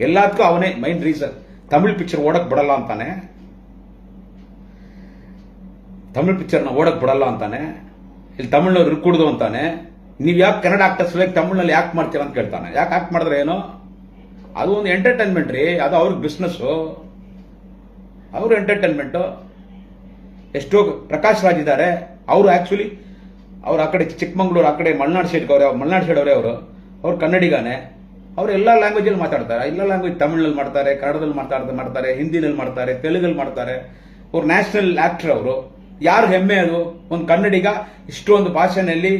ಎಲ್ಲದಕ್ಕೂ ಅವನೇ ಮೈನ್ ರೀಸನ್. ತಮಿಳ್ ಪಿಕ್ಚರ್ ಓಡಕ್ ಬಿಡಲ್ಲ ಅಂತಾನೆ, ತಮಿಳ್ ಪಿಕ್ಚರ್ನ ಓಡಕ್ ಬಿಡಲ್ಲ ಅಂತಾನೆ, ಇಲ್ಲಿ ತಮಿಳ್ನವ್ರು ಇರ್ಕೂಡ್ದು ಅಂತಾನೆ. ನೀವು ಯಾಕೆ ಕನ್ನಡ ಆಕ್ಟರ್ಸ್ ತಮಿಳ್ನಲ್ಲಿ ಯಾಕೆ ಮಾಡ್ತೀರ ಅಂತ ಕೇಳ್ತಾನೆ. ಯಾಕೆ ಆಕ್ಟ್ ಮಾಡಿದ್ರೆ ಏನೋ, ಅದು ಒಂದು ಎಂಟರ್ಟೈನ್ಮೆಂಟ್ ರೀ, ಅದು ಅವ್ರಿಗೆ ಬಿಸ್ನೆಸ್ಸು, ಅವರು ಎಂಟರ್ಟೈನ್ಮೆಂಟು. ಎಷ್ಟೋ ಪ್ರಕಾಶ್ ರಾಜ್ ಇದ್ದಾರೆ, ಅವರು ಆಕ್ಚುಲಿ ಅವ್ರು ಆ ಕಡೆ ಚಿಕ್ಕಮಂಗ್ಳೂರು, ಆ ಕಡೆ ಮಲ್ನಾಡ್ ಸೈಡ್ ಅವರೇ ಅವ್ರು ಕನ್ನಡಿಗಾನೆ. ಅವರು ಎಲ್ಲ ಲ್ಯಾಂಗ್ವೇಜಲ್ಲಿ ಮಾತಾಡ್ತಾರೆ, ಎಲ್ಲ ಲ್ಯಾಂಗ್ವೇಜ್ ತಮಿಳ್ನಲ್ಲಿ ಮಾಡ್ತಾರೆ, ಕನ್ನಡದಲ್ಲಿ ಮಾಡ್ತಾರೆ, ಹಿಂದಿನಲ್ಲಿ ಮಾಡ್ತಾರೆ, ತೆಲುಗಲ್ಲಿ ಮಾಡ್ತಾರೆ. ಅವ್ರು ನ್ಯಾಷನಲ್ ಆಕ್ಟರ್. ಅವರು ಯಾರು ಹೆಮ್ಮೆ ಅದು, ಒಂದು ಕನ್ನಡಿಗ ಇಷ್ಟೊಂದು ಭಾಷೆನಲ್ಲಿ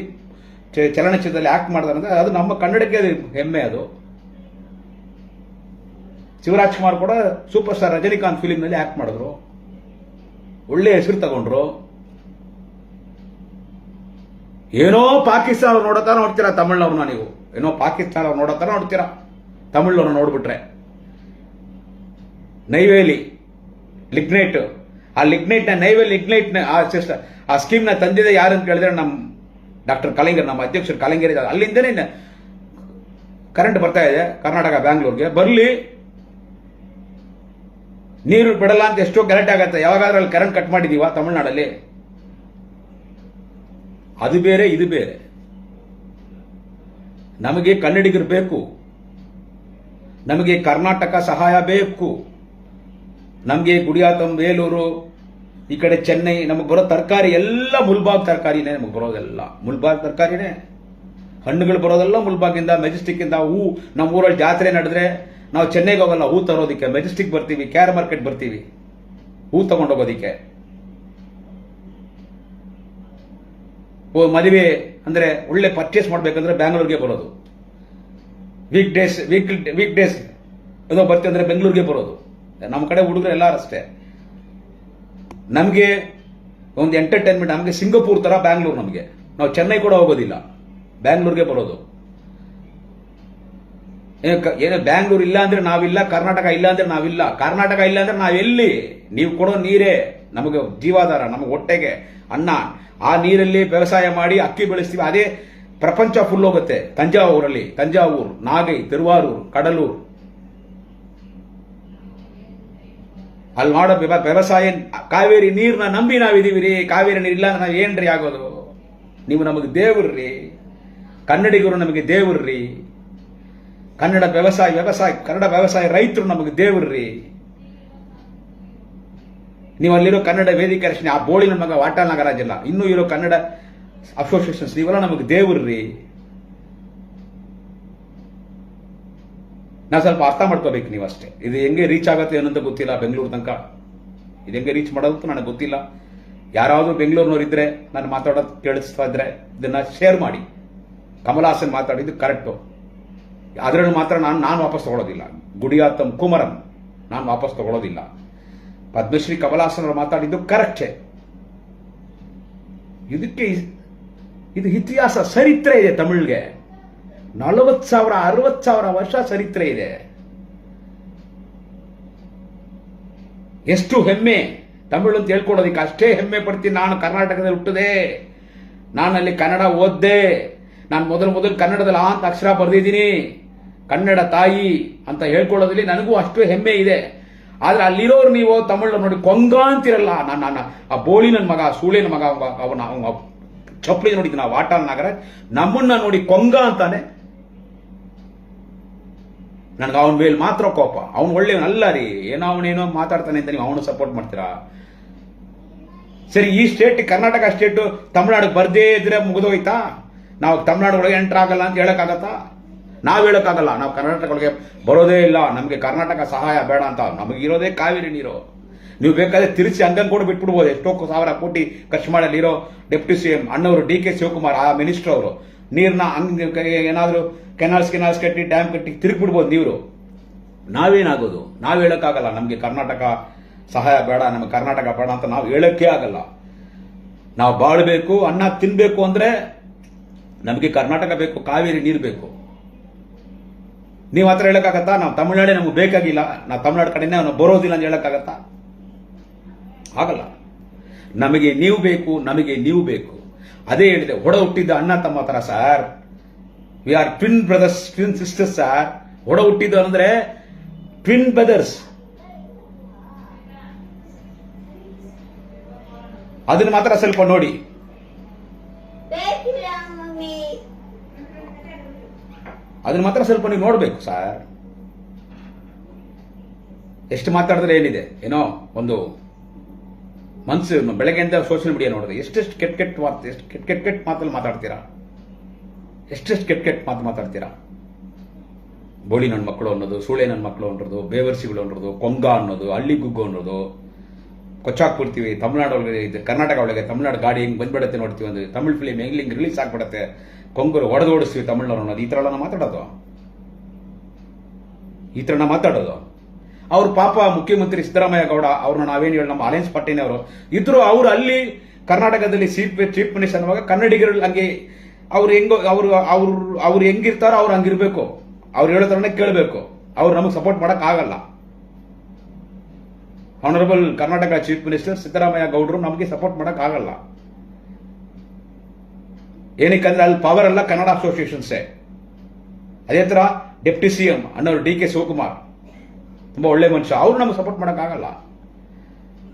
ಚಲನಚಿತ್ರದಲ್ಲಿ ಆಕ್ಟ್ ಮಾಡ್ತಾರೆ ಅಂದ್ರೆ ಅದು ನಮ್ಮ ಕನ್ನಡಕ್ಕೆ ಹೆಮ್ಮೆ. ಅದು ಶಿವರಾಜ್ ಕುಮಾರ್ ಕೂಡ ಸೂಪರ್ ಸ್ಟಾರ್ ರಜನಿಕಾಂತ್ ಫಿಲಿಂನಲ್ಲಿ ಆಕ್ಟ್ ಮಾಡಿದ್ರು, ಒಳ್ಳೆ ಹೆಸರು ತಗೊಂಡ್ರು. ಏನೋ ಪಾಕಿಸ್ತಾನ ಅವ್ರು ನೋಡ್ತೀರಾ ತಮಿಳ್ನವ್ರನ್ನ, ನೀವು ಏನೋ ಪಾಕಿಸ್ತಾನ ಅವ್ರು ನೋಡ್ತೀರಾ ತಮಿಳ್ನವ್ರನ್ನ ನೋಡ್ಬಿಟ್ರೆ. ನೈವೇಲಿ ಲಿಗ್ನೈಟ್, ಆ ಲಿಗ್ನೈಟ್ನ ನೈವೇಲಿ ಲಿಗ್ನೈಟ್ನ ಆ ಸ್ಕೀಮ್ನ ತಂದಿದೆ ಯಾರು ಅಂತ ಕೇಳಿದ್ರೆ ನಮ್ಮ ಡಾಕ್ಟರ್ ಕಲಿಂಗರ್, ನಮ್ಮ ಅಧ್ಯಕ್ಷರು ಕಲಿಂಗರ್ ಇದ್ದಾರೆ. ಅಲ್ಲಿಂದನೇ ಕರೆಂಟ್ ಬರ್ತಾ ಇದೆ ಕರ್ನಾಟಕ ಬ್ಯಾಂಗ್ಳೂರ್ಗೆ. ಬರಲಿ, ನೀರು ಬಿಡಲ್ಲ ಅಂತ ಎಷ್ಟೋ ಗಲಾಟೆ ಆಗತ್ತೆ. ಯಾವಾಗಾದ್ರೂ ಅಲ್ಲಿ ಕರೆಂಟ್ ಕಟ್ ಮಾಡಿದೀವ ತಮಿಳ್ನಾಡಲ್ಲಿ? ಅದು ಬೇರೆ ಇದು ಬೇರೆ. ನಮಗೆ ಕನ್ನಡಿಗರು ಬೇಕು, ನಮಗೆ ಕರ್ನಾಟಕ ಸಹಾಯ ಬೇಕು. ನಮಗೆ ಗುಡಿಯಾತಂ, ಬೇಲೂರು, ಈ ಕಡೆ ಚೆನ್ನೈ, ನಮಗೆ ಬರೋ ತರಕಾರಿ ಎಲ್ಲ ಮುಲ್ಬಾಗ್ ತರಕಾರಿನೇ. ನಮಗೆ ಬರೋದೆಲ್ಲ ಮುಲ್ಬಾಗ್ ತರಕಾರಿನೇ. ಹಣ್ಣುಗಳು ಬರೋದೆಲ್ಲ ಮುಲ್ಬಾಗಿಂದ, ಮೆಜೆಸ್ಟಿಕ್ ಇಂದ. ಹೂ ನಮ್ಮ ಊರಲ್ಲಿ ಜಾತ್ರೆ ನಡೆದ್ರೆ ನಾವು ಚೆನ್ನೈಗೆ ಹೋಗಲ್ಲ ಹೂ ತರೋದಿಕ್ಕೆ, ಮೆಜೆಸ್ಟಿಕ್ ಬರ್ತೀವಿ, ಕ್ಯಾರ್ ಮಾರ್ಕೆಟ್ ಬರ್ತೀವಿ ಹೂ ತಗೊಂಡೋಗೋದಿಕ್ಕೆ. ಮದುವೆ ಅಂದ್ರೆ ಒಳ್ಳೆ ಪರ್ಚೇಸ್ ಮಾಡ್ಬೇಕಂದ್ರೆ ಬ್ಯಾಂಗ್ಳೂರ್ಗೆ ಬರೋದು. ವೀಕ್ ಡೇಸ್ ಏನೋ ಬರ್ತೀವಿ ಅಂದ್ರೆ ಬೆಂಗಳೂರಿಗೆ ಬರೋದು. ನಮ್ಮ ಕಡೆ ಹುಡುಗರು ಎಲ್ಲಾರು ಅಷ್ಟೇ. ನಮಗೆ ಒಂದು ಎಂಟರ್ಟೈನ್ಮೆಂಟ್, ನಮಗೆ ಸಿಂಗಪೂರ್ ತರ ಬ್ಯಾಂಗ್ಳೂರ್. ನಮಗೆ ನಾವು ಚೆನ್ನೈ ಕೂಡ ಹೋಗೋದಿಲ್ಲ, ಬ್ಯಾಂಗ್ಳೂರ್ಗೆ ಬರೋದು. ಏನೋ ಬ್ಯಾಂಗ್ಳೂರ್ ಇಲ್ಲ ಅಂದ್ರೆ ನಾವಿಲ್ಲ, ಕರ್ನಾಟಕ ಇಲ್ಲ ಅಂದ್ರೆ ನಾವಿಲ್ಲ, ಕರ್ನಾಟಕ ಇಲ್ಲ ಅಂದ್ರೆ ನಾವೆಲ್ಲಿ? ನೀವು ಕೊಡೋ ನೀರೇ ನಮಗೆ ಜೀವಾಧಾರ, ನಮಗೆ ಹೊಟ್ಟೆಗೆ ಅನ್ನ. ಆ ನೀರಲ್ಲಿ ವ್ಯವಸಾಯ ಮಾಡಿ ಅಕ್ಕಿ ಬೆಳೆಸ್ತೀವಿ, ಅದೇ ಪ್ರಪಂಚ ಫುಲ್ ಹೋಗುತ್ತೆ. ತಂಜಾವೂರು, ನಾಗೈ, ತಿರುವಾರೂರು, ಕಡಲೂರು, ಅಲ್ಲಿ ಮಾಡೋ ವ್ಯವಸಾಯ. ಕಾವೇರಿ ನೀರ್ನ ನಂಬಿ ನಾವಿದೀವಿ ರೀ. ಕಾವೇರಿ ನೀರ್ ಇಲ್ಲ ಅಂದ್ರೆ ನಾವ್ ಏನ್ರಿ ಆಗೋದು? ನೀವು ನಮಗೆ ದೇವ್ರಿ, ಕನ್ನಡಿಗರು ನಮಗೆ ದೇವ್ರಿ. ಕನ್ನಡ ವ್ಯವಸಾಯ ರೈತರು ನಮಗೆ ದೇವ್ರಿ. ನೀವು ಅಲ್ಲಿರೋ ಕನ್ನಡ ವೇದಿಕೆ ರಚನೆ, ಆ ಬೋಳಿ ನಮ್ಮ ಮಗ ವಾಟಾಳ್ ನಾಗರಾಜ್ ಇಲ್ಲ, ಇನ್ನೂ ಇರೋ ಕನ್ನಡ ಅಸೋಸಿಯೇಷನ್ಸ್, ನೀವೆಲ್ಲ ನಮಗೆ ದೇವ್ರಿ. ನಾವು ಸ್ವಲ್ಪ ಅರ್ಥ ಮಾಡ್ಕೋಬೇಕು ನೀವು ಅಷ್ಟೇ. ಇದು ಹೆಂಗೆ ರೀಚ್ ಆಗುತ್ತೆ ಏನಂತ ಗೊತ್ತಿಲ್ಲ ಬೆಂಗಳೂರು ತನಕ. ಇದು ಹೆಂಗೆ ರೀಚ್ ಮಾಡೋದಂತ ನನಗೆ ಗೊತ್ತಿಲ್ಲ. ಯಾರಾದ್ರೂ ಬೆಂಗಳೂರಿನವ್ರು ಇದ್ರೆ ನಾನು ಮಾತಾಡೋದು ಕೇಳಿಸ್ತಾ ಇದ್ರೆ ಇದನ್ನ ಶೇರ್ ಮಾಡಿ. ಕಮಲ್ ಹಾಸನ್ ಮಾತಾಡಿದ್ದು ಕರೆಕ್ಟು, ಅದರಲ್ಲಿ ಮಾತ್ರ ನಾನು ವಾಪಸ್ ತಗೊಳ್ಳೋದಿಲ್ಲ. ಗುಡಿಯಾತಂ ಕುಮರಂ ನಾನು ವಾಪಸ್ ತಗೊಳ್ಳೋದಿಲ್ಲ. ಪದ್ಮಶ್ರೀ ಕಮಲ್ ಹಾಸನ್ ಅವರು ಮಾತಾಡಿದ್ದು ಕರೆಕ್ಟೇ. ಇದು ಇತಿಹಾಸ, ಚರಿತ್ರೆ ಇದೆ ತಮಿಳ್ಗೆ. 40,000 60,000 ವರ್ಷ ಚರಿತ್ರೆ ಇದೆ. ಎಷ್ಟು ಹೆಮ್ಮೆ ತಮಿಳು ಅಂತ ಹೇಳ್ಕೊಡೋದಿಕ್ಕೆ. ಅಷ್ಟೇ ಹೆಮ್ಮೆ ಪಡ್ತೀನಿ. ನಾನು ಕರ್ನಾಟಕದಲ್ಲಿ ಹುಟ್ಟಿದೆ, ನಾನಲ್ಲಿ ಕನ್ನಡ ಓದ್ದೆ, ನಾನು ಮೊದಲು ಕನ್ನಡದಲ್ಲಿ ಅಂತ ಅಕ್ಷರ ಬರೆದಿದ್ದೀನಿ, ಕನ್ನಡ ತಾಯಿ ಅಂತ ಹೇಳ್ಕೊಳ್ಳೋದ್ರಲ್ಲಿ ನನಗೂ ಅಷ್ಟು ಹೆಮ್ಮೆ ಇದೆ. ಆದ್ರೆ ಅಲ್ಲಿರೋರು ನೀವು ತಮಿಳು ನೋಡಿ ಕೊಂಗ ಅಂತಿರಲ್ಲ. ನಾನು ಆ ಬೋಳಿ ನನ್ನ ಮಗ, ಸೂಳಿನ ಮಗ, ಅವನ ಚಪ್ಪಲಿ ನೋಡಿದ್ದೀನಿ, ನಾವು ವಾಟಾಳ್ ನಾಗರಾಜ್ ನಮ್ಮನ್ನ ನೋಡಿ ಕೊಂಗ ಅಂತಾನೆ. ನನಗೆ ಅವನ ಮೇಲೆ ಮಾತ್ರ ಕೋಪ. ಅವನು ಒಳ್ಳೆಯವನಲ್ಲ ರೀ, ಏನೋ ಅವನೇನೋ ಮಾತಾಡ್ತಾನೆ ಅಂತ ನೀವು ಅವನು ಸಪೋರ್ಟ್ ಮಾಡ್ತೀರಾ? ಸರಿ, ಈ ಸ್ಟೇಟ್ ಕರ್ನಾಟಕ ಸ್ಟೇಟ್ ತಮಿಳ್ನಾಡಿಗೆ ಬರ್ದೇ ಇದ್ರೆ ಮುಗಿದೋಯ್ತಾ? ನಾವು ತಮಿಳ್ನಾಡು ಒಳಗೆ ಎಂಟರ್ ಆಗಲ್ಲ ಅಂತ ಹೇಳಕ್ಕಾಗತ್ತಾ? ನಾವು ಹೇಳಕ್ಕಾಗಲ್ಲ. ನಾವು ಕರ್ನಾಟಕ ಒಳಗೆ ಬರೋದೇ ಇಲ್ಲ, ನಮಗೆ ಕರ್ನಾಟಕ ಸಹಾಯ ಬೇಡ ಅಂತ. ನಮಗಿರೋದೇ ಕಾವೇರಿ ನೀರು. ನೀವು ಬೇಕಾದ್ರೆ ತಿರುಚಿ ಹಂಗಂಗೆ ಕೂಡ ಬಿಟ್ಬಿಡ್ಬೋದು. ಎಷ್ಟೋ 1,000 ಕೋಟಿ ಖರ್ಚು ಮಾಡಲಿರೋ ಡೆಪ್ಯೂಟಿ ಸಿಎಂ ಅಣ್ಣವರು DK ಶಿವಕುಮಾರ್, ಆ ಮಿನಿಸ್ಟರ್ ಅವರು, ನೀರ್ನ ಏನಾದ್ರು ಕೆನಾಲ್ಸ್ ಕಟ್ಟಿ, ಡ್ಯಾಮ್ ಕಟ್ಟಿ ತಿರುಗ್ಬಿಡ್ಬೋದು ನೀರು. ನಾವೇನಾಗೋದು? ನಾವು ಹೇಳಕ್ಕಾಗಲ್ಲ ನಮಗೆ ಕರ್ನಾಟಕ ಸಹಾಯ ಬೇಡ, ನಮಗೆ ಕರ್ನಾಟಕ ಬೇಡ ಅಂತ ನಾವು ಹೇಳಕ್ಕೆ ಆಗಲ್ಲ. ನಾವು ಬಾಳಬೇಕು, ಅನ್ನ ತಿನ್ಬೇಕು ಅಂದ್ರೆ ನಮಗೆ ಕರ್ನಾಟಕ ಬೇಕು, ಕಾವೇರಿ ನೀರು ಬೇಕು. ನೀವು ಹತ್ರ ಹೇಳಕ್ಕಾಗತ್ತಾ? ನಾವು ತಮಿಳ್ನಾಡೇ ನಮ್ಗೆ ಬೇಕಾಗಿಲ್ಲ, ನಾವು ತಮಿಳ್ನಾಡು ಕಡೆನೇ ನಾವು ಬರೋದಿಲ್ಲ ಅಂತ ಹೇಳಕ್ಕಾಗತ್ತಾ? ಆಗಲ್ಲ. ನಮಗೆ ನೀವು ಬೇಕು, ನಮಗೆ ನೀವು ಬೇಕು. ಅದೇ ಹೇಳಿದೆ, ಒಡ ಹುಟ್ಟಿದ್ದ ಅಣ್ಣ ತಮ್ಮ ತರ sir. We are twin brothers, twin sisters sir. ಒಡ ಹುಟ್ಟಿದ್ದು ಅಂದ್ರೆ ಟ್ವಿನ್ ಬ್ರದರ್ಸ್. ಅದನ್ನ ಮಾತ್ರ ಸ್ವಲ್ಪ ನೋಡಿ. ಅದನ್ನ ಮಾತ್ರ ಸ್ವಲ್ಪ ನೀವು ನೋಡ್ಬೇಕು ಸರ್. ಎಷ್ಟು ಮಾತಾಡಿದ್ರೆ ಏನಿದೆ, ಏನೋ ಒಂದು ಮನ್ಸು. ಬೆಳಗ್ಗೆಯಿಂದ ಸೋಷಿಯಲ್ ಮೀಡಿಯಾ ನೋಡಿದೆ, ಎಷ್ಟೆಷ್ಟು ಕೆಟ್ಟ ಕೆಟ್ಟ ಮಾತು, ಎಷ್ಟು ಕೆಟ್ಟ ಕೆಟ್ಟ ಮಾತಲ್ಲಿ ಮಾತಾಡ್ತೀರಾ, ಎಷ್ಟೆಷ್ಟು ಕೆಟ್ಟ ಕೆಟ್ಟ ಮಾತು ಮಾತಾಡ್ತೀರಾ. ಬೋಳಿ ನನ್ನ ಮಕ್ಕಳು ಅನ್ನೋದು, ಸೂಳೆ ನನ್ನ ಮಕ್ಕಳು ಅನ್ನೋದು, ಬೇವರ್ಸಿಗಳು ಅನ್ನೋದು, ಕೊಂಗ ಅನ್ನೋದು, ಹಳ್ಳಿ ಗುಗ್ಗು ಅನ್ನೋದು, ಕೊಚ್ಚಾಕ್ಬಿಡ್ತೀವಿ. ತಮಿಳ್ನಾಡು ಒಳಗೆ, ಕರ್ನಾಟಕ ಒಳಗೆ ತಮಿಳ್ನಾಡು ಗಾಡಿ ಹೆಂಗ್ ಬಂದ್ಬಿಡತ್ತೆ ನೋಡ್ತೀವಿ. ಒಂದು ತಮಿಳ್ ಫಿಲಿಮ್ ಹೆಂಗ್ ರಿಲೀಸ್ ಆಗ್ಬಿಡತ್ತೆ, ಕೊಂಗರು ಓಡಿಸ್ತೀವಿ ತಮಿಳ್ನಾಡು ಅನ್ನೋದು. ಈ ತರ ಎಲ್ಲ ಮಾತಾಡೋದು, ಈ ತರ ಮಾತಾಡೋದು. ಅವ್ರ ಪಾಪ ಮುಖ್ಯಮಂತ್ರಿ ಸಿದ್ದರಾಮಯ್ಯ ಗೌಡ ಅವ್ರನ್ನ ನಾವೇನು ಹೇಳಿ, ನಮ್ಮ ಅಲಯನ್ಸ್ ಪಾರ್ಟಿನವರು ಇದ್ರು. ಅವ್ರು ಅಲ್ಲಿ ಕರ್ನಾಟಕದಲ್ಲಿ ಚೀಫ್ ಮಿನಿಸ್ಟರ್ ಅನ್ನುವಾಗ ಕನ್ನಡಿಗರು ಹಂಗೆ ಅವ್ರು ಹೆಂಗೋ ಅವ್ರು ಹೆಂಗಿರ್ತಾರೋ ಅವ್ರು ಹಂಗಿರ್ಬೇಕು, ಅವ್ರು ಹೇಳೋ ತರನೇ ಕೇಳಬೇಕು. ಅವ್ರು ನಮಗೆ ಸಪೋರ್ಟ್ ಮಾಡಕ್ ಆಗಲ್ಲ. Honourable Karnataka chief minister Siddaramaiah ಗೌಡರು ನಮಗೆ ಸಪೋರ್ಟ್ ಮಾಡಕ್ ಆಗಲ್ಲ. ಏನಕ್ಕಂದ್ರೆ ಅಲ್ಲಿ ಪವರ್ ಎಲ್ಲ ಕನ್ನಡ ಅಸೋಸಿಯೇಷನ್ಸೇ. ಅದೇ ತರ ಡೆಪ್ಟಿ ಸಿಎಂ ಅನ್ನೋರು DK ಶಿವಕುಮಾರ್ ತುಂಬಾ ಒಳ್ಳೆ ಮನುಷ್ಯ, ಅವ್ರು ನಮಗೆ ಸಪೋರ್ಟ್ ಮಾಡಕ್ ಆಗಲ್ಲ.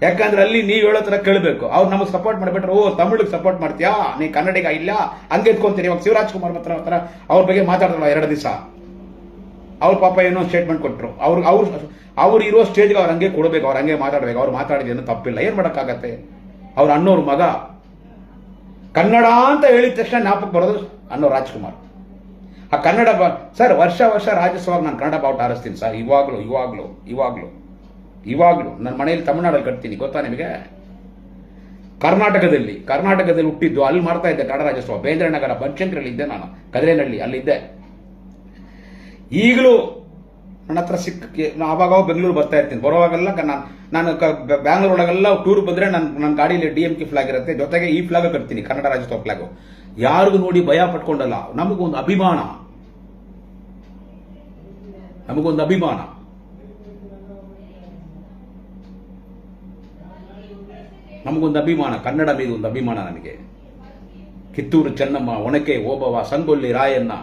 ಯಾಕಂದ್ರೆ ಅಲ್ಲಿ ನೀವು ಹೇಳೋ ತರ ಕೇಳಬೇಕು. ಅವ್ರು ನಮಗೆ ಸಪೋರ್ಟ್ ಮಾಡಿಬಿಟ್ರೆ, ಓ ತಮಿಳಿಗೆ ಸಪೋರ್ಟ್ ಮಾಡ್ತೀಯಾ ನೀ, ಕನ್ನಡಿಗ ಇಲ್ಲ ಹಂಗೆ ಎತ್ಕೊಂತೀರಿ. ಇವಾಗ ಶಿವರಾಜ್ ಕುಮಾರ್ ಹತ್ರ ಅವ್ರ ಬಗ್ಗೆ ಮಾತಾಡಿದ್ರಲ್ಲ 2 ದಿವಸ, ಅವ್ರ ಪಾಪ ಏನೋ ಸ್ಟೇಟ್ಮೆಂಟ್ ಕೊಟ್ಟರು. ಅವ್ರು ಇರೋ ಸ್ಟೇಜ್ಗೆ ಅವ್ರು ಹಂಗೆ ಕೊಡಬೇಕು, ಅವ್ರು ಹಂಗೆ ಮಾತಾಡ್ಬೇಕು. ಅವ್ರು ಮಾತಾಡಿದೇನು ತಪ್ಪಿಲ್ಲ, ಏನ್ ಮಾಡಕ್ಕಾಗತ್ತೆ. ಅವ್ರ ಅನ್ನೋರ್ ಮಗ ಕನ್ನಡ ಅಂತ ಹೇಳಿದ ತಕ್ಷಣ ಜ್ಞಾಪಕ ಬರೋದು ಅನ್ನೋ ರಾಜ್ಕುಮಾರ್. ಆ ಕನ್ನಡ ಸರ್, ವರ್ಷ ರಾಜ್ಯೋತ್ಸವ ನಾನು ಕನ್ನಡ ಬಾವುಟ ಹಾರಿಸ್ತೀನಿ ಸರ್. ಇವಾಗ್ಲೂ ನನ್ನ ಮನೆಯಲ್ಲಿ ತಮಿಳ್ನಾಡಲ್ಲಿ ಕಟ್ತೀನಿ, ಗೊತ್ತಾ ನಿಮಗೆ? ಕರ್ನಾಟಕದಲ್ಲಿ ಹುಟ್ಟಿದ್ದು, ಅಲ್ಲಿ ಮಾಡ್ತಾ ಇದ್ದೆ ಕನ್ನಡ ರಾಜ್ಯೋತ್ಸವ. ಬೇಂದ್ರ ನಗರ ಬನಶಂಕರಿಯಲ್ಲಿ ಇದ್ದೆ ನಾನು, ಕದ್ರೇನಹಳ್ಳಿ ಅಲ್ಲಿದ್ದೆ. ಈಗಲೂ ನನ್ನ ಹತ್ರ ಆವಾಗ ಬೆಂಗಳೂರು ಬರ್ತಾ ಇರ್ತೀನಿ. ಬರುವಾಗೆಲ್ಲ ನಾನು ಬ್ಯಾಂಗ್ಳೂರ್ ಒಳಗೆಲ್ಲ ಟೂರ್ ಬಂದ್ರೆ ನನ್ನ ಗಾಡಿಯಲ್ಲಿ DMK ಫ್ಲಾಗ್ ಇರುತ್ತೆ, ಜೊತೆಗೆ ಈ ಫ್ಲಾಗ್ ಕಟ್ತೀನಿ, ಕನ್ನಡ ರಾಜ್ಯೋತ್ಸವ ಫ್ಲಾಗ್. ಯಾರಿಗೂ ನೋಡಿ ಭಯ ಪಟ್ಕೊಂಡಲ್ಲ. ನಮಗೊಂದು ಅಭಿಮಾನ. ಕನ್ನಡ ಮೇಲೆ ಒಂದು ಅಭಿಮಾನ ನನಗೆ. ಕಿತ್ತೂರು ಚೆನ್ನಮ್ಮ, ಒನಕೆ ಓಬವ್ವ, ಸಂಗೊಳ್ಳಿ ರಾಯಣ್ಣ,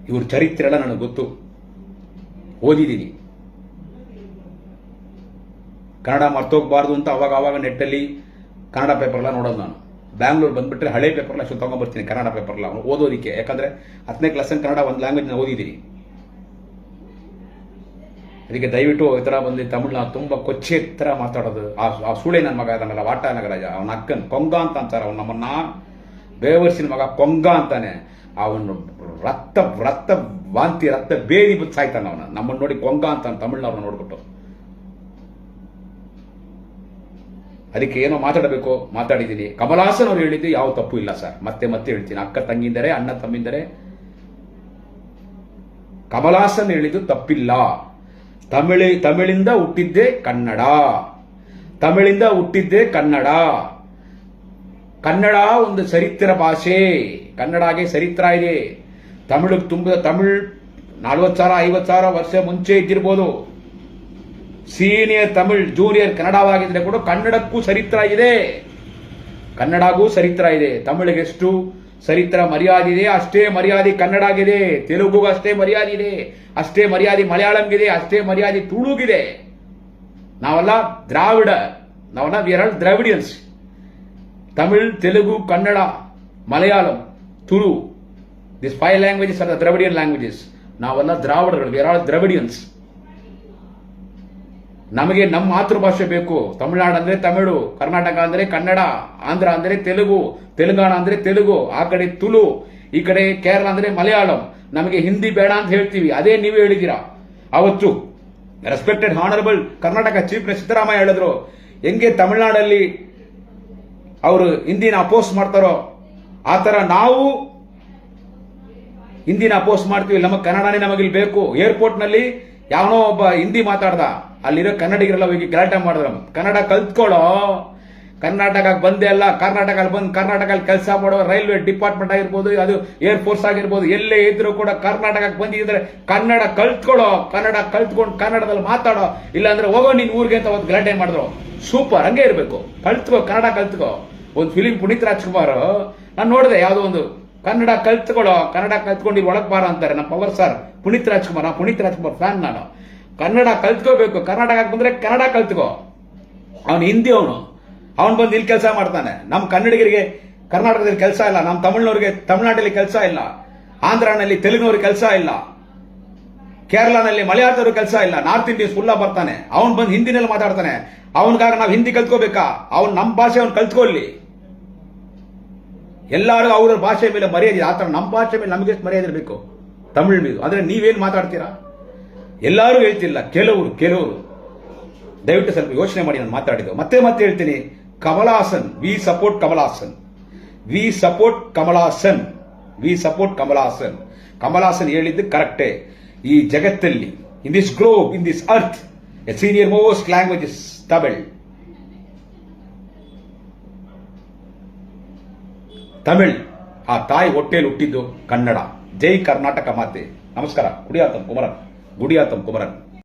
ಇವ್ರ ಚರಿತ್ರೆ ಎಲ್ಲ ನನಗೆ ಗೊತ್ತು, ಓದಿದ್ದೀನಿ. ಕನ್ನಡ ಮರ್ತೋಗ್ಬಾರ್ದು ಅಂತ ಅವಾಗ ನೆಟ್ಟಲ್ಲಿ ಕನ್ನಡ ಪೇಪರ್ ಎಲ್ಲ ನೋಡೋದು ನಾನು. ಬ್ಯಾಂಗ್ಳೂರ್ ಬಂದ್ಬಿಟ್ರೆ ಹಳೆ ಪೇಪರ್ಲ ಅಷ್ಟು ತಗೊಂಡ್ಬರ್ತೀನಿ, ಕನ್ನಡ ಪೇಪರ್ಲ ಓದೋದಿಕ್ಕೆ. ಯಾಕಂದ್ರೆ 10ನೇ ಕ್ಲಾಸ್ ಕನ್ನಡ ಒಂದು ಲ್ಯಾಂಗ್ವೇಜ್ ಓದಿದ್ದೀನಿ. ಅದಕ್ಕೆ ದಯವಿಟ್ಟು ಈ ತರ ಬಂದು ತಮಿಳ್ನಾಡು ತುಂಬಾ ಕೊಚ್ಚೆ ತರ ಮಾತಾಡೋದು. ಆ ಸೂಳೆ ನನ್ನ ಮಗ ಅದನ್ನಲ್ಲ, ವಾಟ ನಗರಾಜ, ಅವನ ಅಕ್ಕನ್ ಕೊಂಗ ಅಂತ ಅಂತಾರೆ. ಅವ್ನು ನಮ್ಮನ್ನ ಬೇವರ್ಸಿನ ಮಗ ಕೊಂಗ ಅಂತಾನೆ. ಅವನು ರಕ್ತ ವಾಂತಿ, ರಕ್ತ ಬೇದಿ ಬಿದ್ದು ಸಾಯ್ತಾನ ಅವನ. ನಮ್ಮನ್ನು ನೋಡಿ ಕೊಂಗ ಅಂತ ತಮಿಳ್ನವ್ರನ್ನ ನೋಡ್ಬಿಟ್ಟು. ಅದಕ್ಕೆ ಏನೋ ಮಾತಾಡಬೇಕು, ಮಾತಾಡಿದ್ದೀನಿ. ಕಮಲ್ ಹಾಸನ್ ಅವ್ರು ಹೇಳಿದ್ದು ಯಾವ ತಪ್ಪು ಇಲ್ಲ ಸರ್. ಮತ್ತೆ ಹೇಳ್ತೀನಿ, ಅಕ್ಕ ತಂಗಿಂದರೆ, ಅಣ್ಣ ತಮ್ಮಿಂದರೆ. ಕಮಲ್ ಹಾಸನ್ ಹೇಳಿದ್ದು ತಪ್ಪಿಲ್ಲ. ತಮಿಳಿಂದ ಹುಟ್ಟಿದ್ದೇ ಕನ್ನಡ, ಕನ್ನಡ ಒಂದು ಚರಿತ್ರ ಭಾಷೆ. ಕನ್ನಡಗೆ ಚರಿತ್ರ ಇದೆ. ತಮಿಳು 40,000-50,000 ವರ್ಷ ಮುಂಚೆ ಇದ್ದಿರ್ಬೋದು. ಸೀನಿಯರ್ ತಮಿಳ್, ಜೂನಿಯರ್ ಕನ್ನಡವಾಗಿದ್ರೆ ಕೂಡ ಕನ್ನಡಕ್ಕೂ ಚರಿತ್ರ ಇದೆ. ತಮಿಳಿಗೆ ಎಷ್ಟು ಚರಿತ್ರ ಮರ್ಯಾದೆ ಇದೆ, ಅಷ್ಟೇ ಮರ್ಯಾದೆ ಕನ್ನಡಗಿದೆ. ತೆಲುಗುಗೂ ಅಷ್ಟೇ ಮರ್ಯಾದೆ ಇದೆ, ಅಷ್ಟೇ ಮರ್ಯಾದೆ ಮಲಯಾಳಂಗಿದೆ, ಅಷ್ಟೇ ಮರ್ಯಾದೆ ತುಳುಗಿದೆ. ನಾವೆಲ್ಲ we are all Dravidians. Tamil, Telugu, Kannada, Malayalam, Tulu, this 5 languages are the Dravidian languages. ನಾವೆಲ್ಲ ದ್ರಾವಿಡಗಳು, ವಿ ಆರ್ ಆಲ್ ದ್ರಾವಿಡಿಯನ್ಸ್. ನಮಗೆ ನಮ್ಮ ಮಾತೃಭಾಷೆ ಬೇಕು. ತಮಿಳುನಾಡು ಅಂದ್ರೆ ತಮಿಳು, ಕರ್ನಾಟಕ ಅಂದ್ರೆ ಕನ್ನಡ, ಆಂಧ್ರ ಅಂದ್ರೆ ತೆಲುಗು, ತೆಲಂಗಾಣ ಅಂದ್ರೆ ತೆಲುಗು, ಆ ಕಡೆ ತುಳು, ಈ ಕಡೆ ಕೇರಳ ಅಂದ್ರೆ ಮಲಯಾಳಂ. ನಮಗೆ ಹಿಂದಿ ಬೇಡ ಅಂತ ಹೇಳ್ತೀವಿ, ಅದೇ ನೀವು ಹೇಳಿದ್ದೀರಾ ಅವತ್ತು. Respected honourable Karnataka chief minister Siddaramaiah ಹೇಳಿದ್ರು, ಹೆಂಗೆ ತಮಿಳುನಾಡಲ್ಲಿ ಅವರು ಹಿಂದಿನ ಅಪೋಸ್ ಮಾಡ್ತಾರೋ ಆ ತರ ನಾವು ಹಿಂದಿನ ಅಪೋಸ್ ಮಾಡ್ತೀವಿ. ನಮ್ಮ ಕನ್ನಡನೇ ನಮಗಿಲ್ಲಿ ಬೇಕು. ಏರ್ಪೋರ್ಟ್ ನಲ್ಲಿ ಯಾವನೋ ಒಬ್ಬ ಹಿಂದಿ ಮಾತಾಡ್ದ, ಅಲ್ಲಿರೋ ಕನ್ನಡಿಗರೆಲ್ಲ ಹೋಗಿ ಗಲಾಟೆ ಮಾಡಿದ್ರು. ಕನ್ನಡ ಕಲ್ತ್ಕೊಳ್ಳೋ, ಕರ್ನಾಟಕಕ್ಕೆ ಬಂದೇ ಅಲ್ಲ. ಕರ್ನಾಟಕದಲ್ಲಿ ಬಂದು ಕರ್ನಾಟಕದಲ್ಲಿ ಕೆಲಸ ಮಾಡೋ ರೈಲ್ವೆ ಡಿಪಾರ್ಟ್ಮೆಂಟ್ ಆಗಿರ್ಬೋದು, ಅದು ಏರ್ ಫೋರ್ಸ್ ಆಗಿರ್ಬೋದು, ಎಲ್ಲೇ ಇದ್ರು ಕೂಡ ಕರ್ನಾಟಕಕ್ಕೆ ಬಂದಿದ್ರೆ ಕನ್ನಡ ಕಲ್ತ್ಕೊಳ್ಳೋ, ಕನ್ನಡ ಕಲ್ತ್ಕೊಂಡು ಕನ್ನಡದಲ್ಲಿ ಮಾತಾಡೋ, ಇಲ್ಲಾಂದ್ರೆ ಹೋಗೋ ನಿನ್ ಊರಿಗೆ ಅಂತ ಒಂದು ಗಲಾಟೆ ಮಾಡಿದ್ರು. ಸೂಪರ್, ಹಂಗೆ ಇರಬೇಕು. ಕಲ್ತ್ಕೋ, ಕನ್ನಡ ಕಲ್ತ್ಕೋ. ಒಂದು ಫಿಲಿಂ ಪುನೀತ್ ರಾಜ್ಕುಮಾರ್ ನಾನು ನೋಡಿದೆ, ಯಾವುದೋ ಒಂದು ಕನ್ನಡ ಕಲ್ತ್ಕೊಳ್ಳೋ, ಕನ್ನಡ ಕಲ್ತ್ಕೊಂಡು ಇಲ್ಲಿ ಒಳಗ್ ಬಾರ ಅಂತಾರೆ ನಮ್ಮ power sir Puneeth Rajkumar fan ನಾನು. ಕನ್ನಡ ಕಲ್ತ್ಕೋಬೇಕು. ಕರ್ನಾಟಕಕ್ಕೆ ಬಂದ್ರೆ ಕನ್ನಡ ಕಲ್ತ್ಕೋ. ಅವನು ಹಿಂದಿ, ಅವನು ಬಂದು ಇಲ್ಲಿ ಕೆಲಸ ಮಾಡ್ತಾನೆ. ನಮ್ಮ ಕನ್ನಡಿಗರಿಗೆ ಕರ್ನಾಟಕದಲ್ಲಿ ಕೆಲಸ ಇಲ್ಲ, ನಮ್ಮ ತಮಿಳ್ನವ್ರಿಗೆ ತಮಿಳ್ನಾಡಲ್ಲಿ ಕೆಲಸ ಇಲ್ಲ, ಆಂಧ್ರನಲ್ಲಿ ತೆಲುಗಿನವ್ರಿಗೆ ಕೆಲಸ ಇಲ್ಲ, ಕೇರಳನಲ್ಲಿ ಮಲಯಾಳದವ್ರಿಗೆ ಕೆಲಸ ಇಲ್ಲ, ನಾರ್ತ್ ಇಂಡಿಯನ್ಸ್ ಫುಲ್ಲ ಬರ್ತಾನೆ. ಅವನು ಬಂದು ಹಿಂದಿನಲ್ಲಿ ಮಾತಾಡ್ತಾನೆ. ಅವನಿಗಾಗ ನಾವು ಹಿಂದಿ ಕಲ್ತ್ಕೋಬೇಕಾ? ಅವ್ನು ನಮ್ಮ ಭಾಷೆ ಅವ್ನು ಕಲ್ತ್ಕೊಳ್ಳಿ. ಎಲ್ಲರೂ ಅವರ ಭಾಷೆ ಮೇಲೆ ಮರ್ಯಾದೆ, ಆತರ ನಮ್ಮ ಭಾಷೆ ಮೇಲೆ ನಮಗೆ ಮರ್ಯಾದೆ ಇರಬೇಕು, ತಮಿಳ್ ಮೇಲೆ. ಅಂದ್ರೆ ನೀವೇನು ಮಾತಾಡ್ತೀರಾ? ಎಲ್ಲರೂ ಹೇಳ್ತಿಲ್ಲ, ಕೆಲವರು ದಯವಿಟ್ಟು ಸ್ವಲ್ಪ ಯೋಚನೆ ಮಾಡಿ ನಾನು ಮಾತಾಡಿದ್ದು. ಮತ್ತೆ ಹೇಳ್ತೀನಿ, Kamal Haasan, we support Kamal Haasan, we support Kamal Haasan, we support Kamal Haasan. Kamal Haasan ಹೇಳಿದ್ದು ಕರೆಕ್ಟೇ. ಈ ಜಗತ್ತಲ್ಲಿ, in this globe, in this earth, a senior most language is Tamil. Tamil ಆ ತಾಯಿ ಹೊಟ್ಟೆಯಲ್ಲಿ ಹುಟ್ಟಿದ್ದು ಕನ್ನಡ. ಜೈ ಕರ್ನಾಟಕ ಮಾತೆ. ನಮಸ್ಕಾರ. ಗುಡಿಯಾತಂ ಕುಮರನ್.